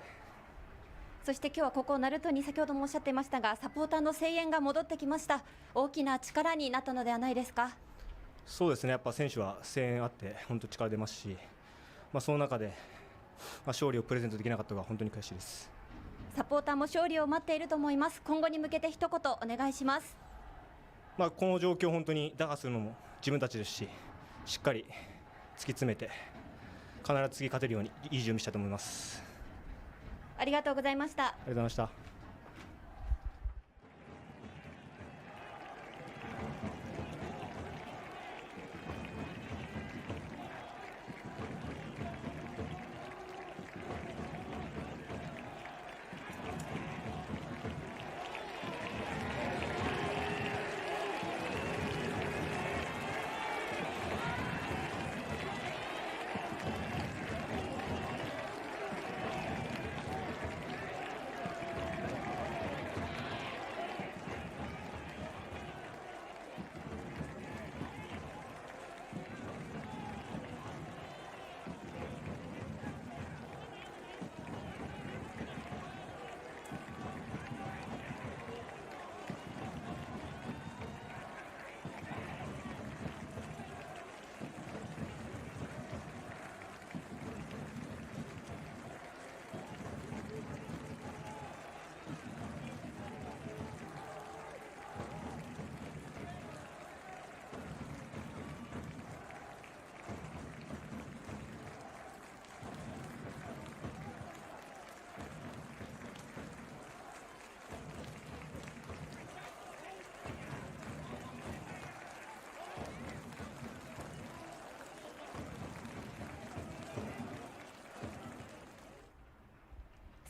そして今日はここ鳴門に先ほどもおっしゃっていましたが、サポーターの声援が戻ってきました。大きな力になったのではないですか？そうですね、やっぱ選手は声援あって本当力出ますし、その中で、勝利をプレゼントできなかったのが本当に悔しいです。サポーターも勝利を待っていると思います。今後に向けて一言お願いします。この状況を本当に打破するのも自分たちですし、しっかり突き詰めて必ず次勝てるようにいい準備したいと思います。ありがとうございました。ありがとうございました。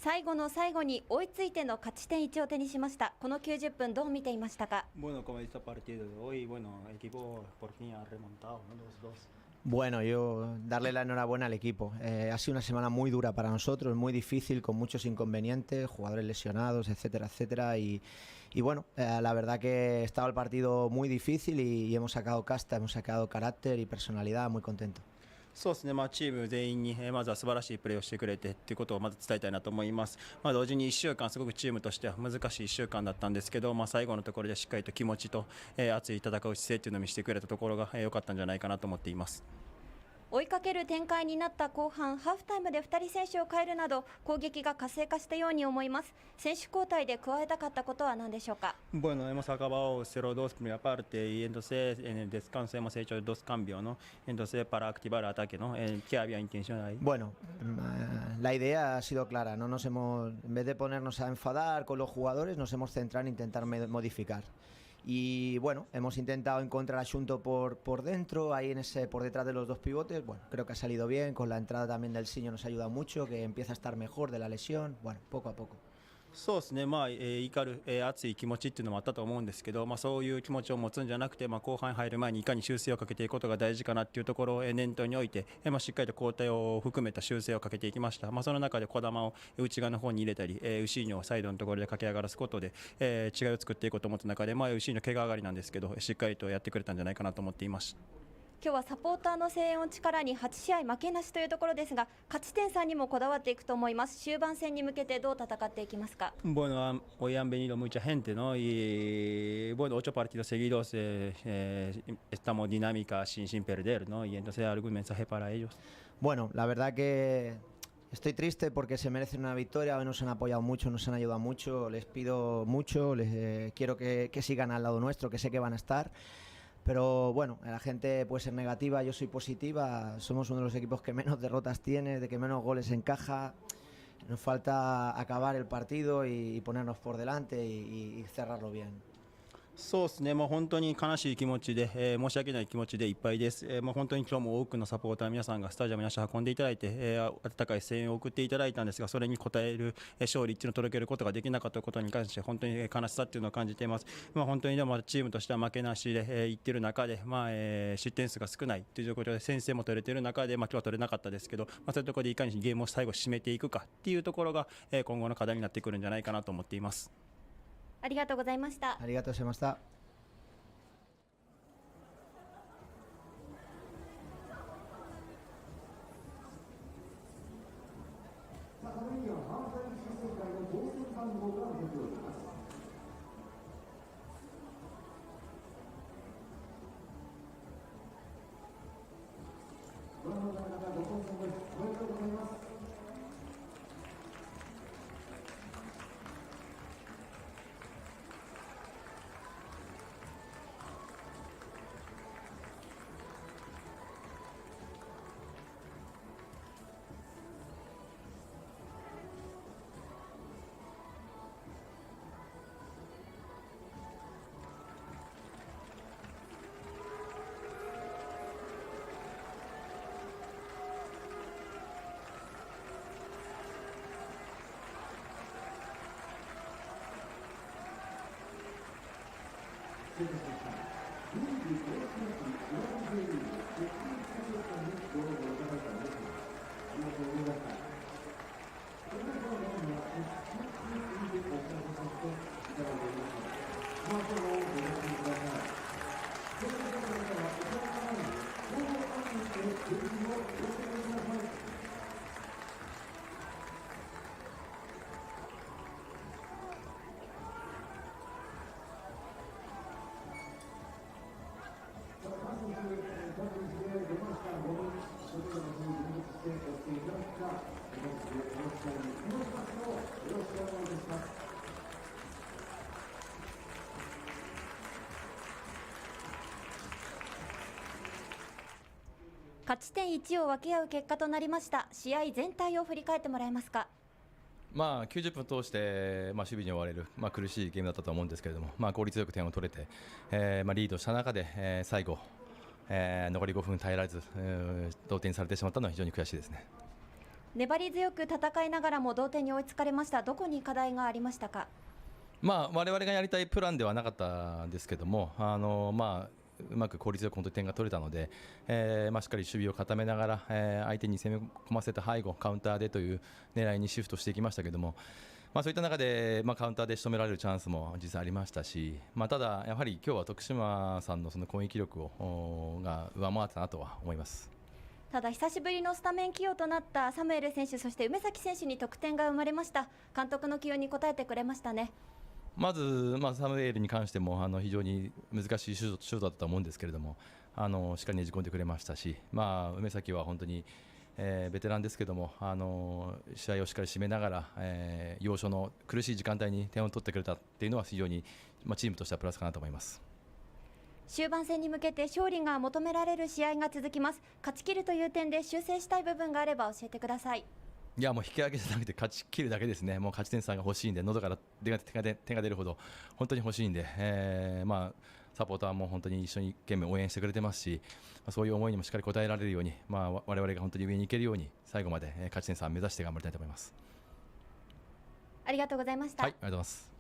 最後の最後に追いついての勝ち点1を手にしました。この90分どう見ていましたか？ Bueno, como esta partido de hoy, bueno, el equipo por fin ha remontado, ¿no? 2-2. Bueno, yo darle la enhorabuena al equipo. Ha sido una semana muy dura para nosotros, muy difícil, con muchos inconvenientes, jugadores lesionados, etcétera, etcétera. Y bueno, la verdad que estaba el partido muy difícil y hemos sacado casta, hemos sacado carácter y personalidad, muy contento. そうですね、チーム全員にまずは素晴らしいプレーをしてくれてということをまず伝えたいなと思います。同時に1週間すごくチームとしては難しい1週間だったんですけど、最後のところでしっかりと気持ちと熱い戦う姿勢というのを見せてくれたところが良かったんじゃないかなと思っています。追いかける展開になった後半、ハーフタイムで2人選手を変えるなど攻撃が活性化したように思います。選手交代で加えたかったことは何でしょうか？ Bueno, hemos acabado 0-2 primera parte y entonces en el descanso hemos hecho 2 cambios, ¿no? Entonces para activar el ataque, ¿no? ¿Qué había intención ahí? Bueno, la idea ha sido clara, no nos hemos, en vez de ponernos a enfadar con los jugadores, nos hemos centrado en intentar modificar. Y bueno, hemos intentado encontrar a Xunto por dentro, ahí por detrás de los dos pivotes. Bueno, creo que ha salido bien, con la entrada también del Siño nos ha ayudado mucho, que empieza a estar mejor de la lesión. Bueno, poco a poco. そうですね、怒る、熱い気持ちっていうのもあったと思うんですけど、そういう気持ちを持つんじゃなくて、後半入る前にいかに修正をかけていくことが大事かなっていうところを念頭に置いて、しっかりと交代を含めた修正をかけていきました。その中で児玉を内側の方に入れたり、ウシーニョをサイドのところで駆け上がらすことで、違いを作っていこうと思った中で、ウシーニョ怪我上がりなんですけど、しっかりとやってくれたんじゃないかなと思っています。今日はサポーターの声援を力に8試合負けなしというところですが、勝ち点3にもこだわっていくと思います。終盤戦に向けてどう戦っていきますか？ Bueno, hoy han venido mucha gente, ¿no? Y bueno, 8 partidos seguidos estamos dinámica sin perder, ¿no? Y entonces algún mensaje para ellos. Bueno, la verdad que estoy triste porque se merecen una victoria, hoy nos han apoyado mucho, nos han ayudado mucho, les pido mucho, quiero que sigan al lado nuestro, que sé que van a estar. Pero bueno, la gente puede ser negativa, yo soy positiva, somos uno de los equipos que menos derrotas tiene, de que menos goles encaja. Nos falta acabar el partido y ponernos por delante y cerrarlo bien. そうですね、本当に悲しい気持ちで、申し訳ない気持ちでいっぱいです。本当に今日も多くのサポーターの皆さんがスタジアムに足を運んでいただいて、温かい声援を送っていただいたんですが、それに応える、勝利っていうのを届けることができなかったことに関して本当に悲しさっていうのを感じています。本当にでもチームとしては負けなしで、いっている中で、失点数が少ないという状況で先制も取れている中で、今日は取れなかったですけど、そういうところでいかにゲームを最後締めていくかっていうところが、今後の課題になってくるんじゃないかなと思っています。ありがとうございました。ありがとうございました。勝ち点1を分け合う結果となりました。試合全体を振り返ってもらえますか。90分通して、守備に追われる、苦しいゲームだったと思うんですけれども、効率よく点を取れて、リードした中で、最後、残り5分耐えられず同点にされてしまったのは非常に悔しいですね。粘り強く戦いながらも同点に追いつかれました。どこに課題がありましたか。我々がやりたいプランではなかったんですけども、うまく効率よく本当に点が取れたので、しっかり守備を固めながら、相手に攻め込ませた背後カウンターでという狙いにシフトしていきましたけども、そういった中で、カウンターで仕留められるチャンスも実際ありましたし、ただやはり今日は徳島さんのその攻撃力が上回ったなとは思います。ただ久しぶりのスタメン起用となったサムエル選手、そして梅崎選手に得点が生まれました。監督の起用に応えてくれましたね。まず、サムエルに関しても非常に難しいシュートだったと思うんですけれども、しっかりねじ込んでくれましたし、梅崎は本当に、ベテランですけども、試合をしっかり締めながら、要所の苦しい時間帯に点を取ってくれたっていうのは非常に、チームとしてはプラスかなと思います。終盤戦に向けて勝利が求められる試合が続きます。勝ち切るという点で修正したい部分があれば教えてください。いやもう引き分けじゃなくて勝ち切るだけですね。もう勝ち点3が欲しいんで、喉から点が出るほど本当に欲しいんで、サポーターも本当に一緒に懸命応援してくれてますし、そういう思いにもしっかり応えられるように、我々が本当に上に行けるように最後まで勝ち点3目指して頑張りたいと思います。ありがとうございました。はい、ありがとうございます。